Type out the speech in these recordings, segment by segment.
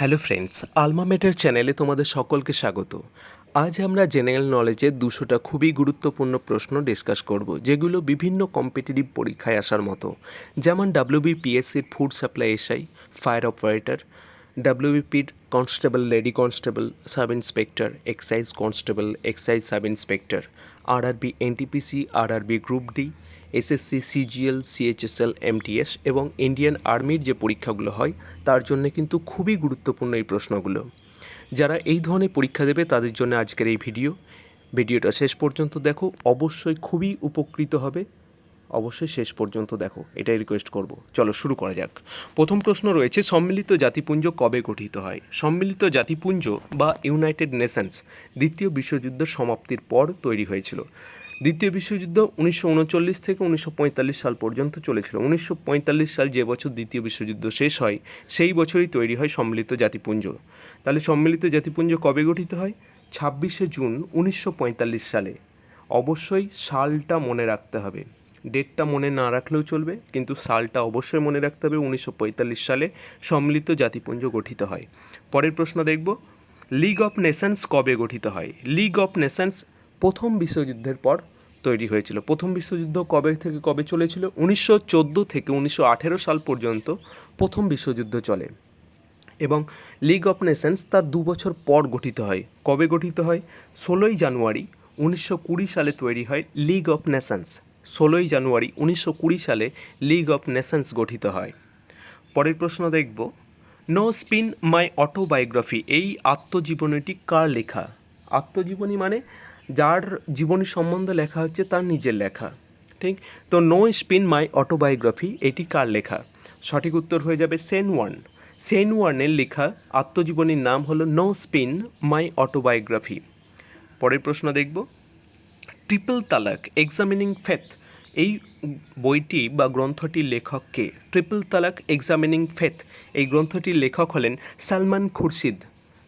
Hello friends, আলমামেটের চ্যানেলে তোমাদের সকলকে স্বাগত। আজ আমরা জেনারেল নলেজের 200টা খুবই গুরুত্বপূর্ণ প্রশ্ন ডিসকাস করব, যেগুলো বিভিন্ন কম্পিটিটিভ পরীক্ষায় আসার মতো, যেমন ডাব্লিউবিপিএসসির food supply SI, fire operator, ডাব্লিউবিপির constable, lady constable, sub inspector, excise constable, excise sub inspector, RRB NTPC, RRB group D, SSC, CGL, CHSL, MTS এবং ইন্ডিয়ান আর্মির যে পরীক্ষাগুলো হয় তার জন্য কিন্তু খুবই গুরুত্বপূর্ণ এই প্রশ্নগুলো। যারা এই ধরনের পরীক্ষা দেবে তাদের জন্য আজকের এই ভিডিওটা শেষ পর্যন্ত দেখো, অবশ্যই খুবই উপকৃত হবে। অবশ্যই শেষ পর্যন্ত দেখো, এটাই রিকোয়েস্ট করব। চলো শুরু করা যাক। প্রথম প্রশ্ন রয়েছে, সম্মিলিত জাতিপুঞ্জ কবে গঠিত হয়? সম্মিলিত জাতিপুঞ্জ বা ইউনাইটেড নেশনস দ্বিতীয় বিশ্বযুদ্ধের সমাপ্তির পর তৈরি হয়েছিল। দ্বিতীয় বিশ্বযুদ্ধ 1939 থেকে 1945 সাল পর্যন্ত চলেছিল। 1945 সাল যে বছর দ্বিতীয় বিশ্বযুদ্ধ শেষ হয়, সেই বছরই তৈরি হয় সম্মিলিত জাতিপুঞ্জ। তাহলে সম্মিলিত জাতিপুঞ্জ কবে গঠিত হয়? 26শে জুন 1945 সালে। অবশ্যই সালটা মনে রাখতে হবে, ডেটটা মনে না রাখলেও চলবে, কিন্তু সালটা অবশ্যই মনে রাখতে হবে। 1945 সালে সম্মিলিত জাতিপুঞ্জ গঠিত হয়। পরের প্রশ্ন দেখব, লিগ অফ নেশনস কবে গঠিত হয়? লিগ অফ নেশনস প্রথম বিশ্বযুদ্ধের পর তৈরি হয়েছিল। প্রথম বিশ্বযুদ্ধ কবে থেকে কবে চলেছিল? 1914 থেকে 1918 সাল পর্যন্ত প্রথম বিশ্বযুদ্ধ চলে এবং লিগ অফ নেশনস তার 2 বছর পর গঠিত হয়। কবে গঠিত হয়? 16ই জানুয়ারি 1920 সালে তৈরি হয় লিগ অফ নেশনস। 16ই জানুয়ারি 1920 সালে লিগ অফ নেশনস গঠিত হয়। পরের প্রশ্ন দেখব, নো স্পিন মাই অটোবায়োগ্রাফি এই আত্মজীবনীটি কার লেখা? আত্মজীবনী মানে যার জীবনী সম্বন্ধে লেখা হচ্ছে তার নিজের লেখা, ঠিক? তো নো স্পিন মাই অটোবায়োগ্রাফি এটি কার লেখা? সঠিক উত্তর হয়ে যাবে সেন ওয়ান। সেন ওয়ানের লেখা আত্মজীবনীর নাম হলো নো স্পিন মাই অটোবায়োগ্রাফি। পরের প্রশ্ন দেখব, ট্রিপল তালাক এক্সামিনিং ফেথ এই বইটি বা গ্রন্থটির লেখক কে? ট্রিপল তালাক এক্সামিনিং ফেথ এই গ্রন্থটির লেখক হলেন সালমান খুরশিদ।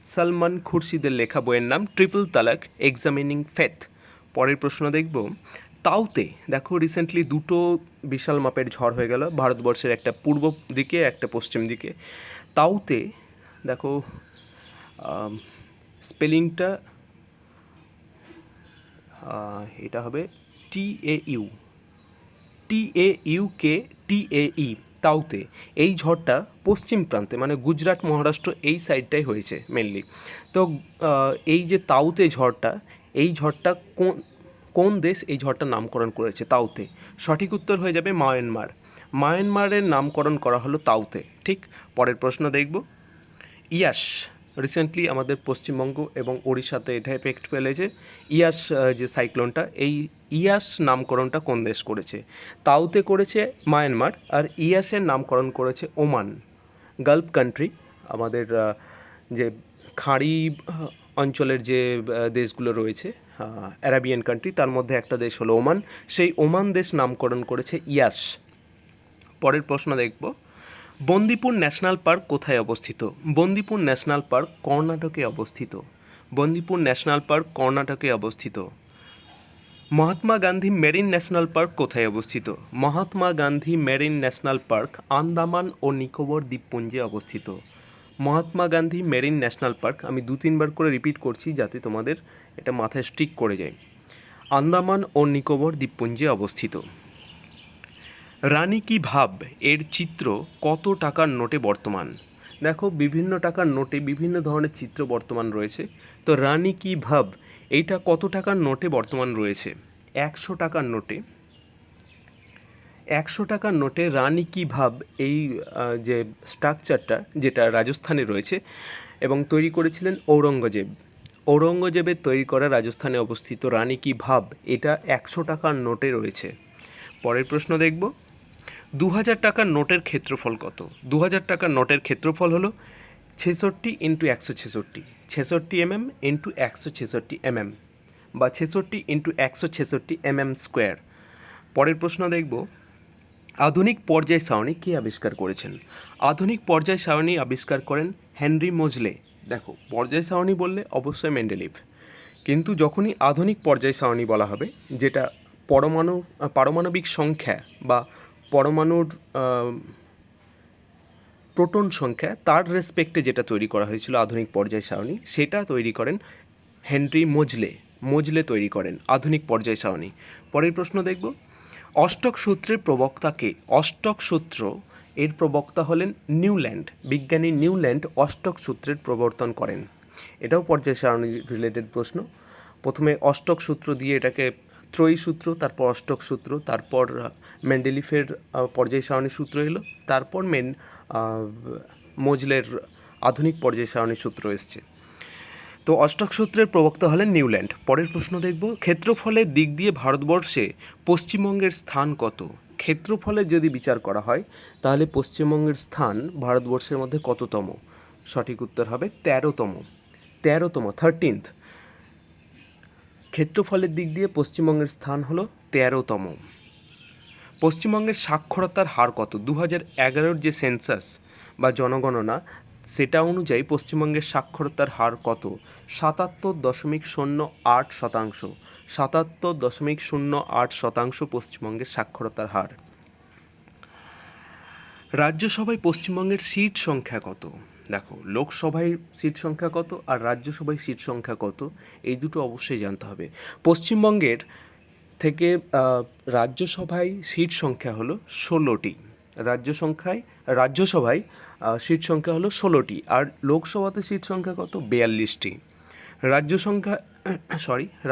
সালমান খুরশিদের লেখা বইয়ের নাম ট্রিপল তালাক এক্সামিনিং ফেথ। পরের প্রশ্ন দেখব, তাওতে দেখো রিসেন্টলি দুটো বিশাল মাপের ঝড় হয়ে গেল ভারতবর্ষের, একটা পূর্ব দিকে একটা পশ্চিম দিকে। তাওতে দেখো স্পেলিংটা এটা হবে TAU, TAUKTAE, তাওতে। এই ঝড়টা পশ্চিম প্রান্তে মানে গুজরাট, মহারাষ্ট্র এই সাইডটাই হয়েছে মেনলি। তো এই যে তাওতে ঝড়টা, এই ঝড়টা কোন দেশ এই ঝড়টার নামকরণ করেছে তাওতে? সঠিক উত্তর হয়ে যাবে মায়ানমার। মায়ানমারের নামকরণ করা হলো তাওতে, ঠিক? পরের প্রশ্ন দেখব, ইয়াস রিসেন্টলি আমাদের পশ্চিমবঙ্গ এবং ওড়িশাতে এটা এফেক্ট ফেলেছে। ইয়াস যে সাইক্লোনটা, এই ইয়াস নামকরণটা কোন দেশ করেছে? তাওতে করেছে মায়ানমার, আর ইয়াসের নামকরণ করেছে ওমান। গালফ কান্ট্রি, আমাদের যে খাঁড়ি অঞ্চলের যে দেশগুলো রয়েছে, অ্যারাবিয়ান কান্ট্রি, তার মধ্যে একটা দেশ হলো ওমান। সেই ওমান দেশ নামকরণ করেছে ইয়াস। পরের প্রশ্ন দেখব, বন্দিপুর ন্যাশনাল পার্ক কোথায় অবস্থিত? বন্দিপুর ন্যাশনাল পার্ক কর্ণাটকে অবস্থিত। বন্দিপুর ন্যাশনাল পার্ক কর্ণাটকে অবস্থিত। Mahatma Gandhi marine national park কোথায় অবস্থিত? Mahatma Gandhi marine national park Andaman ও নিকোবর দ্বীপপুঞ্জে অবস্থিত। Mahatma Gandhi marine national park, আমি 2-3বার করে রিপিট করছি যাতে তোমাদের এটা মাথায় স্ট্রিক করে যায়, আন্দামান ও নিকোবর দ্বীপপুঞ্জে অবস্থিত। রানী কি ভাব এর চিত্র কত টাকার নোটে বর্তমান? দেখো বিভিন্ন টাকার নোটে বিভিন্ন ধরনের চিত্র বর্তমান রয়েছে। তো রানী কি ভাব এইটা কত টাকার নোটে বর্তমান রয়েছে? 100 টাকার নোটে। 100 টাকার নোটে রানী কি ভাব এই যে স্ট্রাকচারটা, যেটা রাজস্থানে রয়েছে এবং তৈরি করেছিলেন ঔরঙ্গজেব। ঔরঙ্গজেবের তৈরি করা রাজস্থানে অবস্থিত রানী কি ভাব এটা 100 টাকার নোটে রয়েছে। পরের প্রশ্ন দেখব, 2000 টাকার নোটের ক্ষেত্রফল কত? 2000 টাকার নোটের ক্ষেত্রফল হলো 66 ইন্টু 166, 66 mm ইন্টু 166 mm বা 66 ইন্টু 166 mm স্কোয়ার। পরের প্রশ্ন দেখব, আধুনিক পর্যায় সারণী কে আবিষ্কার করেছেন? আধুনিক পর্যায় সারণী আবিষ্কার করেন হেনরি মোজলে। দেখো পর্যায় সারণী বললে অবশ্যই মেন্ডেলিভ, কিন্তু যখনই আধুনিক পর্যায় সারণী বলা হবে, যেটা পারমাণবিক সংখ্যা বা পরমাণুর প্রোটন সংখ্যা তার রেসপেক্টে যেটা তৈরি করা হয়েছিল আধুনিক পর্যায় সারণী, সেটা তৈরি করেন হেনরি মোজলে তৈরি করেন আধুনিক পর্যায় সারণী। পরের প্রশ্ন দেখব, অষ্টক সূত্রের প্রবক্তাকে? অষ্টক সূত্র এর প্রবক্তা হলেন নিউল্যান্ড। বিজ্ঞানী নিউল্যান্ড অষ্টক সূত্রের প্রবর্তন করেন। এটাও পর্যায় সারণী রিলেটেড প্রশ্ন। প্রথমে অষ্টক সূত্র দিয়ে এটাকে ত্রয়ী সূত্র, তারপর অষ্টক সূত্র, তারপর মেন্ডেলিফের পর্যায় সারণী সূত্র এলো, তারপর মোজলের আধুনিক পর্যায় সারণী সূত্র এসছে। তো অষ্টক সূত্রের প্রবক্তা হলেন নিউল্যান্ড। পরের প্রশ্ন দেখব, ক্ষেত্রফলের দিক দিয়ে ভারতবর্ষে পশ্চিমবঙ্গের স্থান কত? ক্ষেত্রফলের যদি বিচার করা হয় তাহলে পশ্চিমবঙ্গের স্থান ভারতবর্ষের মধ্যে কততম? সঠিক উত্তর হবে 13তম। 13তম। ক্ষেত্রফলের দিক দিয়ে পশ্চিমবঙ্গের স্থান হলো 13তম। পশ্চিমবঙ্গের সাক্ষরতার হার কত? 2011 যে সেন্সাস বা জনগণনা, সেটা অনুযায়ী পশ্চিমবঙ্গের সাক্ষরতার হার কত? 77.08%। 77.08% পশ্চিমবঙ্গের সাক্ষরতার হার। রাজ্যসভায় পশ্চিমবঙ্গের সিট সংখ্যা কত? দেখো, লোকসভায় সিট সংখ্যা কত আর রাজ্যসভায় সিট সংখ্যা কত, এই দুটো অবশ্যই জানতে হবে। পশ্চিমবঙ্গের থেকে রাজ্যসভায় সিট সংখ্যা হলো 16টি। রাজ্যসভায় সিট সংখ্যা হলো 16টি, আর লোকসভাতে সিট সংখ্যা কত? 42টি।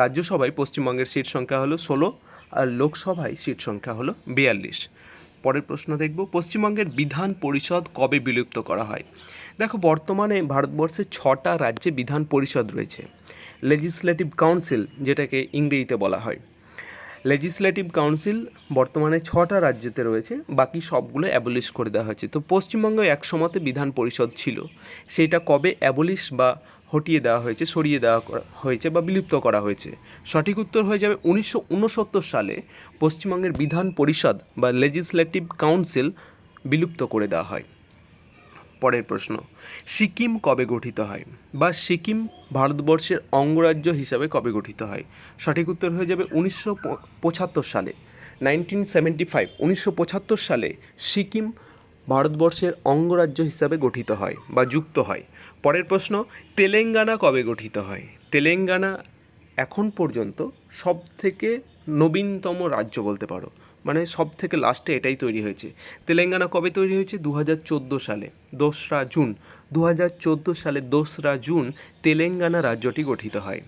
রাজ্যসভায় পশ্চিমবঙ্গের সিট সংখ্যা হলো 16 আর লোকসভায় সিট সংখ্যা হলো 42। পরের প্রশ্ন দেখব, পশ্চিমবঙ্গের বিধান পরিষদ কবে বিলুপ্ত করা হয়? দেখো, বর্তমানে ভারতবর্ষে 6টা রাজ্যে বিধান পরিষদ রয়েছে। লেজিসলেটিভ কাউন্সিল, যেটাকে ইংরেজিতে বলা হয়, লেজিসলেটিভ কাউন্সিল বর্তমানে 6টা রাজ্যেতে রয়েছে, বাকি সবগুলো অ্যাবলিশ করে দেওয়া হয়েছে। তো পশ্চিমবঙ্গে এক সময়তে বিধান পরিষদ ছিল, সেটা কবে অ্যাবলিশ বা হটিয়ে দেওয়া হয়েছে, সরিয়ে দেওয়া হয়েছে বা বিলুপ্ত করা হয়েছে? সঠিক উত্তর হয়ে যাবে 1969 সালে পশ্চিমবঙ্গের বিধান পরিষদ বা লেজিসলেটিভ কাউন্সিল বিলুপ্ত করে দেওয়া হয়। পরের প্রশ্ন, সিকিম কবে গঠিত হয় বা সিকিম ভারতবর্ষের অঙ্গরাজ্য হিসাবে কবে গঠিত হয়? সঠিক উত্তর হয়ে যাবে 1975 সালে। 1975 সালে সিকিম ভারতবর্ষের অঙ্গরাজ্য হিসাবে গঠিত হয় বা যুক্ত হয়। পরের প্রশ্ন, তেলেঙ্গানা কবে গঠিত হয়? তেলেঙ্গানা এখন পর্যন্ত সব থেকে নবীনতম রাজ্য বলতে পারো, মানে সব থেকে লাস্টে এটাই তৈরি হয়েছে। তেলেঙ্গানা কবে তৈরি হয়েছে? 2014 সালে 2রা জুন। 2014 সালে 2রা জুন তেলেঙ্গানা রাজ্যটি গঠিত হয়।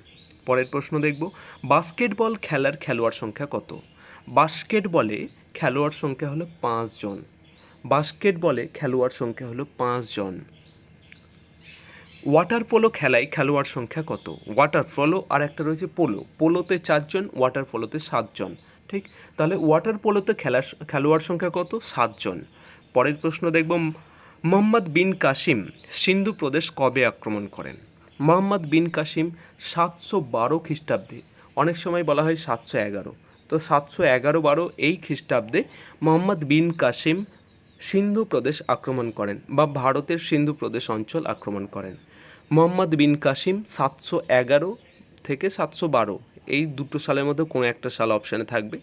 পরের প্রশ্ন দেখব, বাস্কেটবল খেলার খেলোয়াড় সংখ্যা কত? বাস্কেটবলে খেলোয়াড় সংখ্যা হলো 5 জন। বাস্কেটবলে খেলোয়াড় সংখ্যা হলো 5 জন। ওয়াটার পোলো খেলায় খেলোয়াড় সংখ্যা কত? ওয়াটার পোলো আর একটা রয়েছে পোলো, পোলোতে 4 জন, ওয়াটার পোলোতে 7 জন। ঠিক, তাহলে ওয়াটার পোলোতে খেলোয়াড় সংখ্যা কত? 7 জন। পরের প্রশ্ন দেখব, মোহাম্মদ বিন কাসিম সিন্ধু প্রদেশ কবে আক্রমণ করেন? মোহাম্মদ বিন কাসিম 712 খ্রিস্টাব্দে, অনেক সময় বলা হয় 711, তো 711-12 এই খ্রিস্টাব্দে মোহাম্মদ বিন কাসিম সিন্ধু প্রদেশ আক্রমণ করেন বা ভারতের সিন্ধু প্রদেশ অঞ্চল আক্রমণ করেন। মোহাম্মদ বিন কাসিম 711 থেকে 712 এই দুটো সালের মধ্যে কোনো একটা সাল অপশানে থাকবে,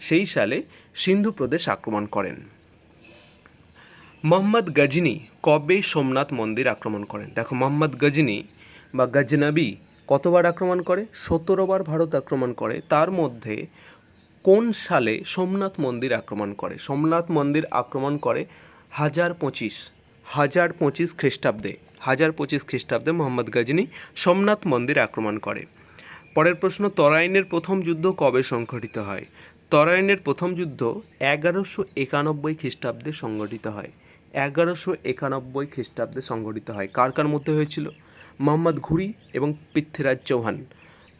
সেই সালে সিন্ধু প্রদেশ আক্রমণ করেন। মোহাম্মদ গজনি কবে সোমনাথ মন্দির আক্রমণ করেন? দেখো, মোহাম্মদ গজনি বা গজনবী কতবার আক্রমণ করে? 17বার ভারত আক্রমণ করে। তার মধ্যে কোন সালে সোমনাথ মন্দির আক্রমণ করে? সোমনাথ মন্দির আক্রমণ করে 1025 খ্রিস্টাব্দে। 1025 খ্রিস্টাব্দে মোহাম্মদ গজনি সোমনাথ মন্দির আক্রমণ করে। পরের প্রশ্ন, তরাইনের প্রথম যুদ্ধ কবে সংঘটিত হয়? তরাইনের প্রথম যুদ্ধ 1191 খ্রিস্টাব্দে সংঘটিত হয়। 1191 খ্রিস্টাব্দে সংঘটিত হয়। কার কার মধ্যে হয়েছিল? মোহাম্মদ ঘুরি এবং পৃথ্বীরাজ চৌহান।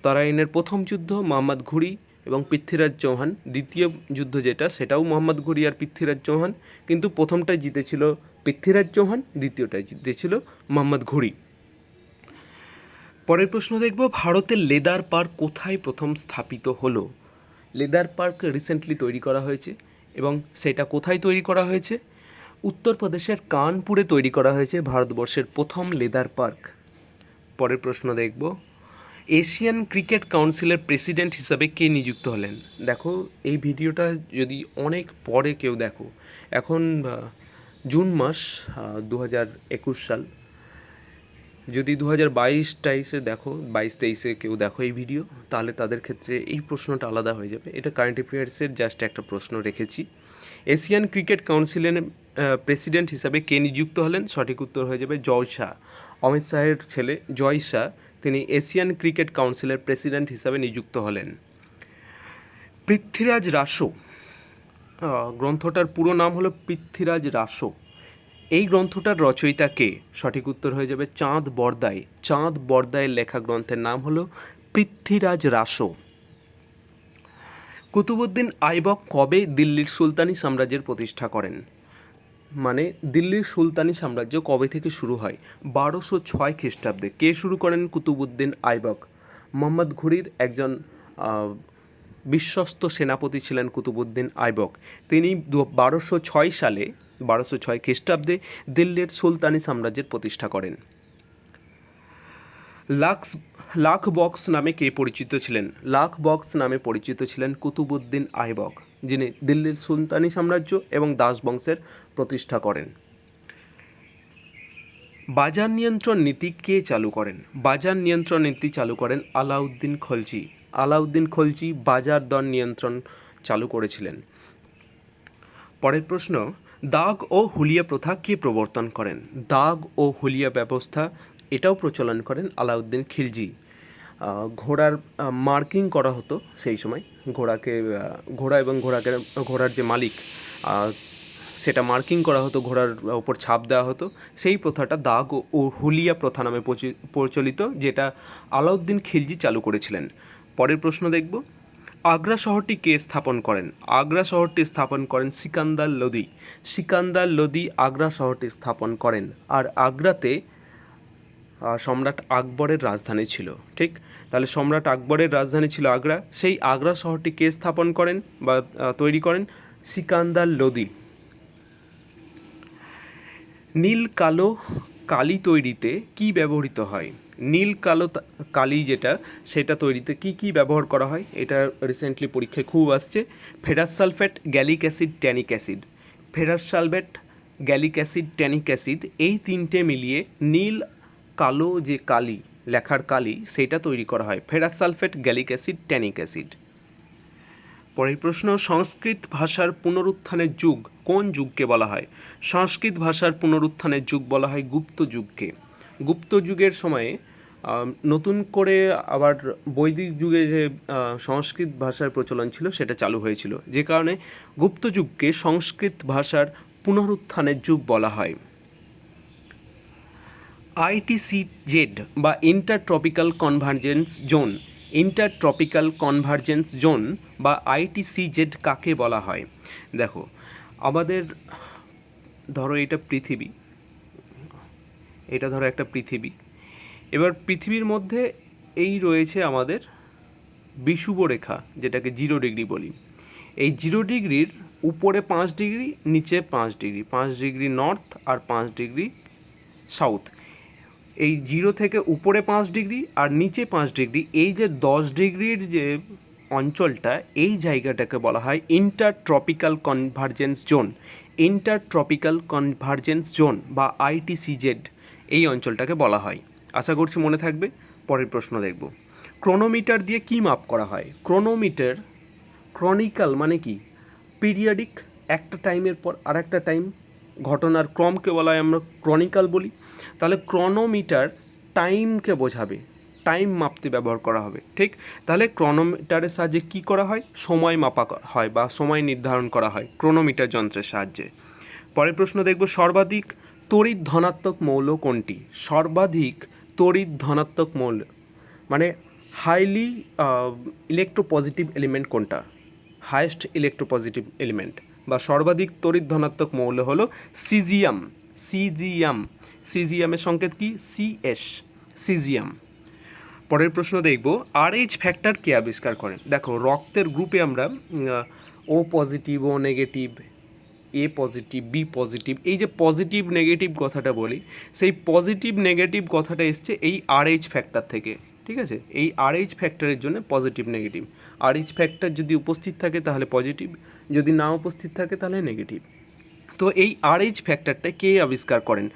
তরাইনের প্রথম যুদ্ধ মোহাম্মদ ঘুরি এবং পৃথ্বীরাজ চৌহান। দ্বিতীয় যুদ্ধ যেটা, সেটাও মোহাম্মদ ঘুরি আর পৃথ্বীরাজ চৌহান, কিন্তু প্রথমটায় জিতেছিল পৃথ্বীরাজ চৌহান, দ্বিতীয়টায় জিতেছিল মোহাম্মদ ঘুরি। পরের প্রশ্ন দেখব, ভারতের লেদার পার্ক কোথায় প্রথম স্থাপিত হলো? লেদার পার্ক রিসেন্টলি তৈরি করা হয়েছে, এবং সেটা কোথায় তৈরি করা হয়েছে? উত্তরপ্রদেশের কানপুরে তৈরি করা হয়েছে ভারতবর্ষের প্রথম লেদার পার্ক। পরের প্রশ্ন দেখব, এশিয়ান ক্রিকেট কাউন্সিলের প্রেসিডেন্ট হিসাবে কে নিযুক্ত হলেন? দেখো, এই ভিডিওটা যদি অনেক পরে কেউ দেখো, এখন জুন মাস 2021 সাল। যদি 2022-23-এ দেখো, 22-23-এ কেউ দেখো এই ভিডিও, তাহলে তাদের ক্ষেত্রে এই প্রশ্নটা আলাদা হয়ে যাবে। এটা কারেন্ট অ্যাফেয়ার্সের জাস্ট একটা প্রশ্ন রেখেছি। এশিয়ান ক্রিকেট কাউন্সিলের প্রেসিডেন্ট হিসাবে কে নিযুক্ত হলেন? সঠিক উত্তর হয়ে যাবে জয় শাহ। অমিত শাহের ছেলে জয় শাহ, তিনি এশিয়ান ক্রিকেট কাউন্সিলের প্রেসিডেন্ট হিসাবে নিযুক্ত হলেন। পৃথ্বীরাজ রাসো গ্রন্থটার পুরো নাম হলো পৃথ্বীরাজ রাসো। এই গ্রন্থটার রচয়িতা কে? সঠিক উত্তর হয়ে যাবে চাঁদ বরদাই। চাঁদ বরদাইয়ের লেখা গ্রন্থের নাম হলো পৃথ্বীরাজ রাসো। কুতুবউদ্দিন আইবক কবে দিল্লির সুলতানি সাম্রাজ্যের প্রতিষ্ঠা করেন? মানে দিল্লির সুলতানি সাম্রাজ্য কবে থেকে শুরু হয়? 1206 খ্রিস্টাব্দে। কে শুরু করেন? কুতুবউদ্দিন আইবক। মোহাম্মদ ঘুরির একজন বিশ্বস্ত সেনাপতি ছিলেন কুতুবউদ্দিন আইবক। তিনি 1206 সালে 1206 খ্রিস্টাব্দে দিল্লির সুলতানি সাম্রাজ্যের প্রতিষ্ঠা করেন। লাখ বক্স নামে কে পরিচিত ছিলেন? লাখ বক্স নামে পরিচিত ছিলেন কুতুবউদ্দিন আইবক, যিনি দিল্লির সুলতানি সাম্রাজ্য এবং দাস বংশের প্রতিষ্ঠা করেন। বাজার নিয়ন্ত্রণ নীতি কে চালু করেন? বাজার নিয়ন্ত্রণ নীতি চালু করেন আলাউদ্দিন খলজি। আলাউদ্দিন খলজি বাজার দর নিয়ন্ত্রণ চালু করেছিলেন। পরের প্রশ্ন, দাগ ও হুলিয়া প্রথা কে প্রবর্তন করেন? দাগ ও হুলিয়া ব্যবস্থা এটাও প্রচলন করেন আলাউদ্দিন খিলজি। ঘোড়ার মার্কিং করা হতো সেই সময়। ঘোড়া এবং ঘোড়ার যে মালিক, সেটা মার্কিং করা হতো, ঘোড়ার ওপর ছাপ দেওয়া হতো। সেই প্রথাটা দাগ ও হুলিয়া প্রথা নামে প্রচলিত, যেটা আলাউদ্দিন খিলজি চালু করেছিলেন। পরের প্রশ্ন দেখব, আগ্রা শহরটি কে স্থাপন করেন? আগ্রা শহরটি স্থাপন করেন সিকান্দার লোদি। সিকান্দার লোদি আগ্রা শহরটি স্থাপন করেন। আর আগ্রাতে সম্রাট আকবরের রাজধানী ছিল। ঠিক, তাহলে সম্রাট আকবরের রাজধানী ছিল আগ্রা। সেই আগ্রা শহরটি কে স্থাপন করেন বা তৈরি করেন? সিকান্দার লোদি। নীল কালো কালি তৈরিতে কি ব্যবহৃত হয়? নীল কালো কালি যেটা, সেটা তৈরিতে কি ব্যবহার করা হয়? এটা রিসেন্টলি পরীক্ষায় খুব আসছে। Ferrous sulphate, gallic acid, tannic acid. Ferrous sulphate, gallic acid, tannic acid, এই তিনটে মিলিয়ে নীল কালো যে কালি, লেখার কালি, সেটা তৈরি করা হয়। Ferrous sulphate, gallic acid, tannic acid. পরের প্রশ্ন, সংস্কৃত ভাষার পুনরুত্থানের যুগ কোন যুগকে বলা হয়? সংস্কৃত ভাষার পুনরুত্থানের যুগ বলা হয় গুপ্ত যুগকে। গুপ্ত যুগের সময়ে নতুন করে আবার বৈদিক যুগে যে সংস্কৃত ভাষার প্রচলন ছিল, সেটা চালু হয়েছিল, যে কারণে গুপ্ত যুগকে সংস্কৃত ভাষার পুনরুত্থানের যুগ বলা হয়। ITCZ বা inter tropical convergence zone, inter tropical convergence zone বা ITCZ কাকে বলা হয়? দেখো, আমাদের ধরো এটা পৃথিবী, এটা ধরো একটা পৃথিবী। এবার পৃথিবীর মধ্যে এই রয়েছে আমাদের বিষুবরেখা, যেটাকে 0 ডিগ্রি বলি। এই 0 ডিগ্রির উপরে 5 ডিগ্রি, নিচে 5 ডিগ্রি, 5 ডিগ্রি নর্থ আর 5 ডিগ্রি সাউথ। এই 0 থেকে উপরে 5 ডিগ্রি আর নিচে 5 ডিগ্রি, এই যে 10 ডিগ্রির যে অঞ্চলটা, এই জায়গাটাকে বলা হয় inter tropical convergence zone. Inter tropical convergence zone বা ITCZ, এই অঞ্চলটাকে বলা হয়। আশা করছি মনে থাকবে। পরের প্রশ্ন দেখব, ক্রোনোমিটার দিয়ে কি মাপ করা হয়? ক্রোনোমিটার, ক্রনিক্যাল মানে কি? পিরিয়ডিক, একটা টাইমের পর আর একটা টাইম, ঘটনার ক্রমকে বলা হয় আমরা ক্রনিক্যাল বলি। তাহলে ক্রনোমিটার টাইমকে বোঝাবে, টাইম মাপতে ব্যবহার করা হবে। ঠিক, তাহলে ক্রনোমিটারের সাহায্যে কি করা হয়? সময় মাপা হয় বা সময় নির্ধারণ করা হয় ক্রনোমিটার যন্ত্রের সাহায্যে। পরের প্রশ্ন দেখব, সর্বাধিক তড়িৎ ধনাত্মক মৌল কোনটি? সর্বাধিক তড়িৎ ধনাত্মক মৌল মানে হাইলি ইলেকট্রোপজিটিভ এলিমেন্ট কোনটা? হাইয়েস্ট ইলেকট্রোপজিটিভ এলিমেন্ট বা সর্বাধিক তড়িৎ ধনাত্মক মৌল হলো সিজিয়াম। সিজিয়ামের সংকেত কি? CS, caesium. পরের প্রশ্ন দেখব, RH ফ্যাক্টর কে আবিষ্কার করেন? দেখো, রক্তের গ্রুপে আমরা O positive, O negative, A positive, B positive, এই যে পজিটিভ নেগেটিভ কথাটা বলি, সেই পজিটিভ নেগেটিভ কথাটা এসছে এই RH ফ্যাক্টর থেকে। ঠিক আছে, এই RH ফ্যাক্টরের জন্য পজিটিভ নেগেটিভ। RH ফ্যাক্টর যদি উপস্থিত থাকে তাহলে পজিটিভ, যদি না উপস্থিত থাকে তাহলে নেগেটিভ। তো এই RH ফ্যাক্টরটা কে আবিষ্কার করেন?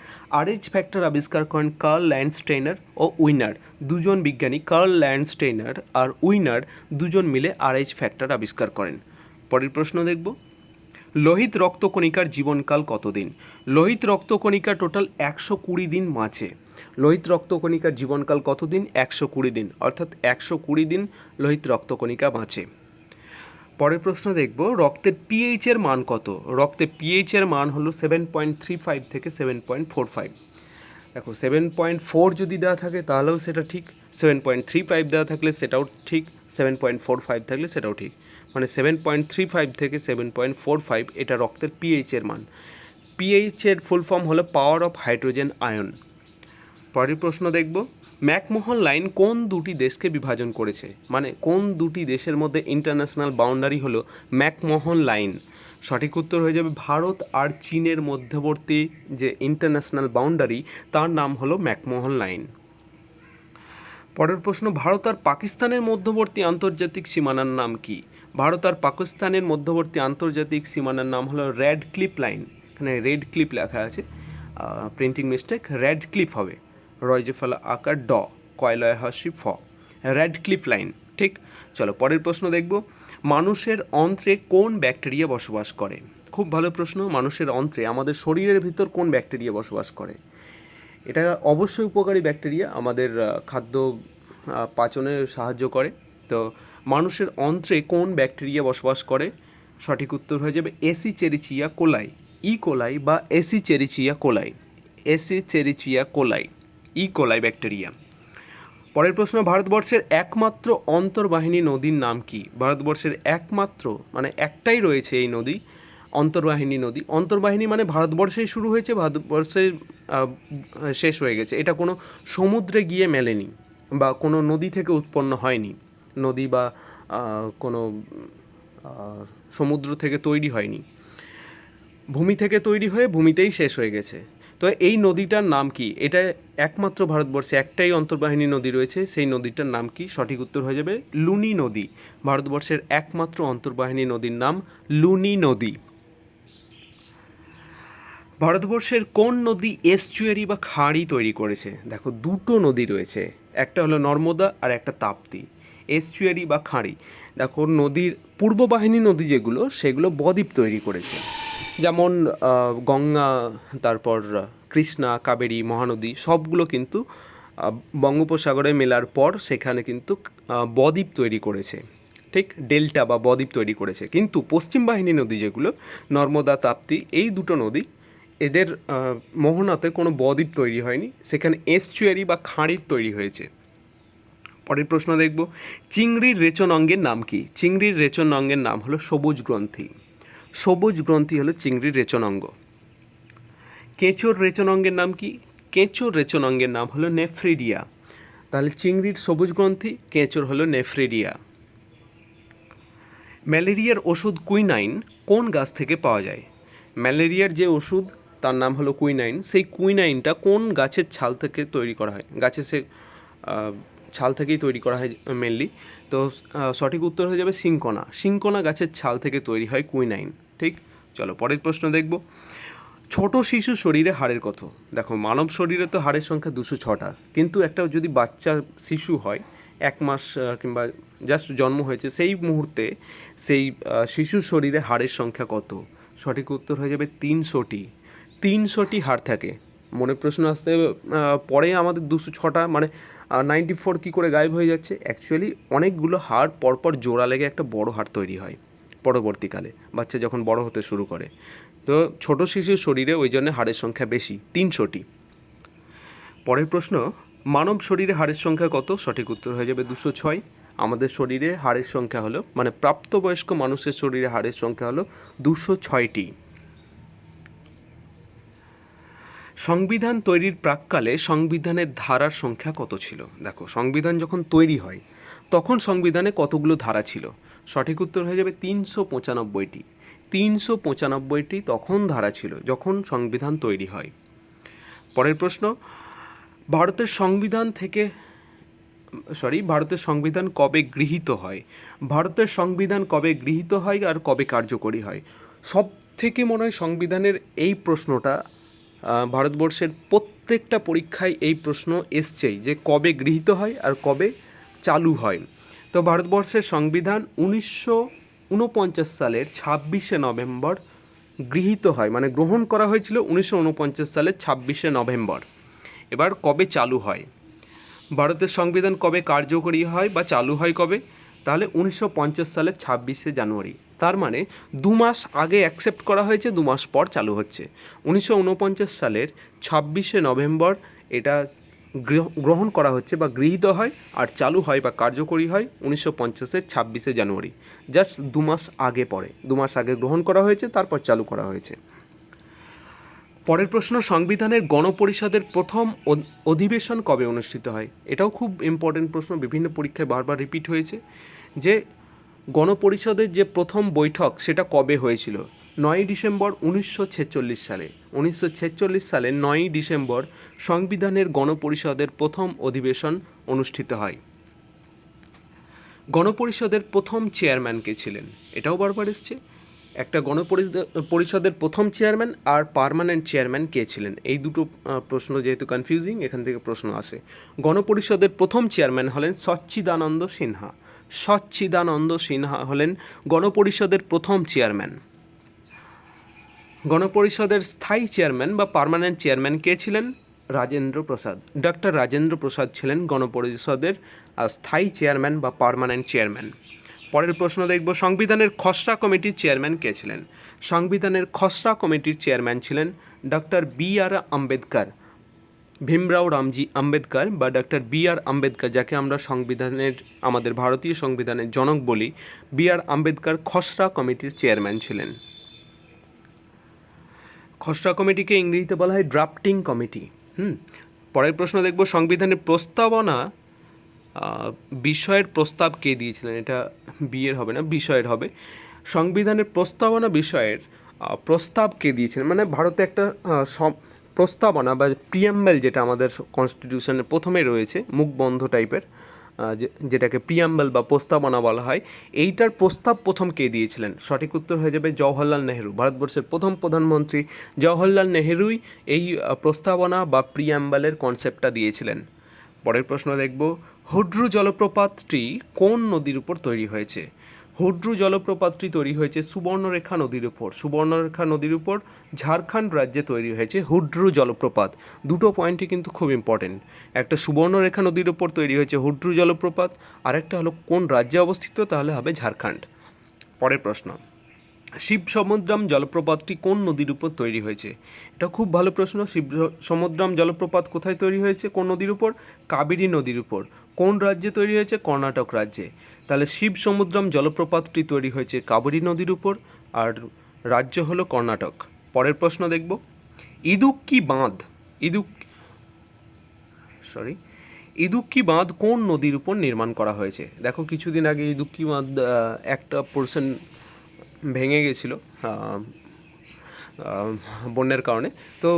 RH ফ্যাক্টর আবিষ্কার করেন কার্ল ল্যান্ডস্টেইনার ও উইনার, দুজন বিজ্ঞানী কার্ল ল্যান্ডস্টেইনার আর উইনার দুজন মিলে RH ফ্যাক্টর আবিষ্কার করেন। পরের প্রশ্ন দেখব, লোহিত রক্তকণিকার জীবনকাল কতদিন? লোহিত রক্তকণিকা টোটাল 120 দিন বাঁচে। লোহিত রক্তকণিকার জীবনকাল কতদিন? 120 দিন, অর্থাৎ 120 দিন লোহিত রক্তকণিকা বাঁচে। পরের প্রশ্ন দেখব, রক্তের পিএইচ এর মান কত? রক্তের পিএইচ এর মান হলো 7.35 থেকে 7.45। দেখো 7.4 যদি দেওয়া থাকে তাহলেও সেটা ঠিক, 7.35 দেওয়া থাকলে সেটাও ঠিক, 7.45 থাকলে সেটাও ঠিক, মানে 7.35 থেকে 7.45 এটা রক্তের পিএইচ এর মান। পিএইচ এর ফুল ফর্ম হলো পাওয়ার অফ হাইড্রোজেন আয়ন। পরের প্রশ্ন দেখব, ম্যাকমোহন লাইন কোন দুটি দেশকে বিভাজন করেছে? মানে কোন দুটি দেশের মধ্যে ইন্টারন্যাশনাল বাউন্ডারি হলো ম্যাকমোহন লাইন? সঠিক উত্তর হয়ে যাবে ভারত আর চীনের মধ্যবর্তী যে ইন্টারন্যাশনাল বাউন্ডারি তার নাম হলো ম্যাকমোহন লাইন। পরের প্রশ্ন, ভারত আর পাকিস্তানের মধ্যবর্তী আন্তর্জাতিক সীমানার নাম কি? ভারত আর পাকিস্তানের মধ্যবর্তী আন্তর্জাতিক সীমানার নাম হলো রেড ক্লিফ লাইন। এখানে রেড ক্লিফ লেখা আছে, প্রিন্টিং মিস্টেক, রেড ক্লিফ হবে, রয়জে ফলা আকার ড, কয়লয় হাসি ফ, রেড ক্লিফ লাইন। ঠিক, চলো পরের প্রশ্ন দেখব, মানুষের অন্ত্রে কোন ব্যাকটেরিয়া বসবাস করে? খুব ভালো প্রশ্ন, মানুষের অন্ত্রে আমাদের শরীরের ভিতর কোন ব্যাকটেরিয়া বসবাস করে? এটা অবশ্যই উপকারী ব্যাকটেরিয়া, আমাদের খাদ্য পাচনে সাহায্য করে। তো মানুষের অন্ত্রে কোন ব্যাকটেরিয়া বসবাস করে? সঠিক উত্তর হয়ে যাবে এসিচেরিচিয়া কোলাই, ই কোলাই বা এসিচেরিচিয়া কোলাই, এসিচেরিচিয়া কোলাই, ই কোলাই ব্যাকটেরিয়া। পরের প্রশ্ন, ভারতবর্ষের একমাত্র অন্তর্বাহিনী নদীর নাম কি? ভারতবর্ষের একমাত্র, মানে একটাই রয়েছে এই নদী, অন্তর্বাহিনী নদী। অন্তর্বাহিনী মানে ভারতবর্ষেই শুরু হয়েছে, ভারতবর্ষে শেষ হয়ে গেছে, এটা কোনো সমুদ্রে গিয়ে মেলেনি বা কোনো নদী থেকে উৎপন্ন হয়নি, নদী বা কোনো সমুদ্র থেকে তৈরি হয়নি, ভূমি থেকে তৈরি হয়ে ভূমিতেই শেষ হয়ে গেছে। তো এই নদীটার নাম কি? এটা একমাত্র ভারতবর্ষে একটাই অন্তর্বাহিনী নদী রয়েছে, সেই নদীটার নাম কি? সঠিক উত্তর হয়ে যাবে লুনি নদী। ভারতবর্ষের একমাত্র অন্তর্বাহিনী নদীর নাম লুনি নদী। ভারতবর্ষের কোন নদী এস্চুয়ারি বা খাঁড়ি তৈরি করেছে? দেখো দুটো নদী রয়েছে, একটা হলো নর্মদা আর একটা তাপ্তি। এস্চুয়ারি বা খাঁড়ি, দেখো নদীর পূর্ববাহিনী নদী যেগুলো সেগুলো বদ্বীপ তৈরি করেছে, যেমন গঙ্গা, তারপর কৃষ্ণা, কাবেরী, মহানদী সবগুলো কিন্তু বঙ্গোপসাগরে মেলার পর সেখানে কিন্তু বদ্বীপ তৈরি করেছে, ঠিক, ডেল্টা বা বদ্বীপ তৈরি করেছে। কিন্তু পশ্চিম বাহিনী নদী যেগুলো নর্মদা, তাপ্তি, এই দুটো নদী, এদের মোহনাতে কোনো বদ্বীপ তৈরি হয়নি, সেখানে এস্চুয়ারি বা খাঁড়ির তৈরি হয়েছে। পরের প্রশ্ন দেখব, চিংড়ির রেচন অঙ্গের নাম কি? চিংড়ির রেচন অঙ্গের নাম হলো সবুজ গ্রন্থি। সবুজ গ্রন্থি হলো চিংড়ির রেচন অঙ্গ। কেঁচোর রেচন অঙ্গের নাম কি? কেঁচোর রেচন অঙ্গের নাম হলো নেফ্রিডিয়া। তাহলে চিংড়ির সবুজ গ্রন্থি, কেঁচোর হলো নেফ্রিডিয়া। ম্যালেরিয়ার ওষুধ কুইনাইন কোন গাছ থেকে পাওয়া যায়? ম্যালেরিয়ার যে ওষুধ তার নাম হলো কুইনাইন, সেই কুইনাইনটা কোন গাছের ছাল থেকে তৈরি করা হয়? গাছের সে ছাল থেকেই তৈরি করা হয় মেনলি। তো সঠিক উত্তর হয়ে যাবে সিংকোনা। সিংকোনা গাছের ছাল থেকে তৈরি হয় কুইনাইন। ঠিক, চলো পরের প্রশ্ন দেখব, ছোট শিশু শরীরে হাড়ের কত? দেখো মানব শরীরে তো হাড়ের সংখ্যা 206টা, কিন্তু একটা যদি বাচ্চা শিশু হয়, 1 মাস কিংবা জাস্ট জন্ম হয়েছে, সেই মুহূর্তে সেই শিশুর শরীরে হাড়ের সংখ্যা কত? সঠিক উত্তর হয়ে যাবে 300টি। 300টি হাড় থাকে। মনে প্রশ্ন আসতে পরে আমাদের 206টা, মানে 94 কী করে গায়েব হয়ে যাচ্ছে? অ্যাকচুয়ালি অনেকগুলো হাড় পরপর জোড়া লেগে একটা বড় হাড় তৈরি হয় পরবর্তীকালে, বাচ্চা যখন বড় হতে শুরু করে। তো ছোট শিশুর শরীরে ওই জন্য হাড়ের সংখ্যা বেশি, 300টি। পরের প্রশ্ন, মানব শরীরে হাড়ের সংখ্যা কত? সঠিক উত্তর হয়ে যাবে 206। আমাদের শরীরে হাড়ের সংখ্যা হলো, মানে প্রাপ্তবয়স্ক মানুষের শরীরে হাড়ের সংখ্যা হলো 206টি। সংবিধান তৈরির প্রাক্কালে সংবিধানের ধারার সংখ্যা কত ছিল? দেখো সংবিধান যখন তৈরি হয় তখন সংবিধানে কতগুলো ধারা ছিল? সঠিক উত্তর হয়ে যাবে 395টি। 395টি তখন ধারা ছিল যখন সংবিধান তৈরি হয়। পরের প্রশ্ন, ভারতের সংবিধান কবে গৃহীত হয়? ভারতের সংবিধান কবে গৃহীত হয় আর কবে কার্যকরী হয়? সব থেকে মনে হয় সংবিধানের এই প্রশ্নটা ভারতবর্ষের প্রত্যেকটা পরীক্ষায় এই প্রশ্ন এসছেই, যে কবে গৃহীত হয় আর কবে চালু হয়। তো ভারতবর্ষের সংবিধান 1949 সালের 26শে নভেম্বর গৃহীত হয়, মানে গ্রহণ করা হয়েছিল 1949 সালের 26শে নভেম্বর। এবার কবে চালু হয়, ভারতের সংবিধান কবে কার্যকরী হয় বা চালু হয় কবে, তাহলে 1950 সালের 26শে জানুয়ারি। তার মানে 2 মাস আগে অ্যাকসেপ্ট করা হয়েছে, 2 মাস পর চালু হচ্ছে। 1949 সালের 26শে নভেম্বর এটা গ্রহণ করা হচ্ছে বা গৃহীত হয়, আর চালু হয় বা কার্যকরী হয় 1950-এর 26শে জানুয়ারি। জাস্ট 2 মাস আগে পড়ে, 2 মাস আগে গ্রহণ করা হয়েছে, তারপর চালু করা হয়েছে। পরের প্রশ্ন, সংবিধানের গণপরিষদের প্রথম অধিবেশন কবে অনুষ্ঠিত হয়? এটাও খুব ইম্পর্টেন্ট প্রশ্ন, বিভিন্ন পরীক্ষায় বারবার রিপিট হয়েছে, যে গণপরিষদের যে প্রথম বৈঠক সেটা কবে হয়েছিল? 9ই ডিসেম্বর 1946 সালে। 1946 সালে 9ই ডিসেম্বর সংবিধানের গণপরিষদের প্রথম অধিবেশন অনুষ্ঠিত হয়। গণপরিষদের প্রথম চেয়ারম্যান কে ছিলেন? এটাও বারবার এসছে। একটা গণপরিষদের প্রথম চেয়ারম্যান আর পার্মানেন্ট চেয়ারম্যান কে ছিলেন, এই দুটো প্রশ্ন যেহেতু কনফিউজিং, এখান থেকে প্রশ্ন আসে। গণপরিষদের প্রথম চেয়ারম্যান হলেন সচ্চিদানন্দ সিনহা। সচ্চিদানন্দ সিনহা হলেন গণপরিষদের প্রথম চেয়ারম্যান। গণপরিষদের স্থায়ী চেয়ারম্যান বা পার্মানেন্ট চেয়ারম্যান কে ছিলেন? রাজেন্দ্র প্রসাদ। ডক্টর রাজেন্দ্র প্রসাদ ছিলেন গণপরিষদের স্থায়ী চেয়ারম্যান বা পার্মানেন্ট চেয়ারম্যান। পরের প্রশ্ন দেখব, সংবিধানের খসড়া কমিটির চেয়ারম্যান কে ছিলেন? সংবিধানের খসড়া কমিটির চেয়ারম্যান ছিলেন ডক্টর বি.আর. আম্বেদকর। ভীমরাও রামজি আম্বেদকর বা ডক্টর বি.আর. আম্বেদকর, যাকে আমরা আমাদের ভারতীয় সংবিধানের জনক বলি, বি.আর. আম্বেদকর খসড়া কমিটির চেয়ারম্যান ছিলেন। খসড়া কমিটিকে ইংরেজিতে বলা হয় ড্রাফটিং কমিটি। পরের প্রশ্ন দেখব, সংবিধানের প্রস্তাবনা বিষয়ের প্রস্তাব কে দিয়েছিলেন? এটা বিয়ের হবে না, বিষয়ের হবে। সংবিধানের প্রস্তাবনা বিষয়ের প্রস্তাব কে দিয়েছিলেন, মানে ভারতে একটা প্রস্তাবনা বা প্রিয়াম্বেল, যেটা আমাদের কনস্টিটিউশনের প্রথমে রয়েছে, মুখবন্ধ টাইপের, যেটাকে প্রিয়াম্বেল বা প্রস্তাবনা বলা হয়, এইটার প্রস্তাব প্রথম কে দিয়েছিলেন? সঠিক উত্তর হয়ে যাবে জওহরলাল নেহেরু। ভারতবর্ষের প্রথম প্রধানমন্ত্রী জওহরলাল নেহেরুই এই প্রস্তাবনা বা প্রিয়াম্বেলের কনসেপ্টটা দিয়েছিলেন। পরের প্রশ্ন দেখব, হুড্রু জলপ্রপাতটি কোন নদীর উপর তৈরি হয়েছে? হুড্রু জলপ্রপাতটি তৈরি হয়েছে সুবর্ণরেখা নদীর উপর। সুবর্ণরেখা নদীর উপর ঝাড়খণ্ড রাজ্যে তৈরি হয়েছে হুড্রু জলপ্রপাত। দুটো পয়েন্টই কিন্তু খুব ইম্পর্টেন্ট। একটা সুবর্ণরেখা নদীর উপর তৈরি হয়েছে হুড্রু জলপ্রপাত, আর একটা হলো কোন রাজ্যে অবস্থিত, তাহলে হবে ঝাড়খণ্ড। পরের প্রশ্ন, শিবসমুদ্রম জলপ্রপাতটি কোন নদীর উপর তৈরি হয়েছে? এটা খুব ভালো প্রশ্ন। শিবসমুদ্রম জলপ্রপাত কোথায় তৈরি হয়েছে, কোন নদীর উপর? কাবেরী নদীর উপর। কোন রাজ্যে তৈরি হয়েছে? কর্ণাটক রাজ্যে। তাহলে শিবসমুদ্রম জলপ্রপাতটি তৈরি হয়েছে কাবেরী নদীর উপর, আর রাজ্য হলো কর্ণাটক। পরের প্রশ্ন দেখব, ইদুক্কি বাঁধ ইদুক্কি বাঁধ কোন নদীর উপর নির্মাণ করা হয়েছে? দেখো, কিছুদিন আগে ইদুক্কি বাঁধ একটা পোর্শন ভেঙে গেছিলো বন্যার কারণে। তো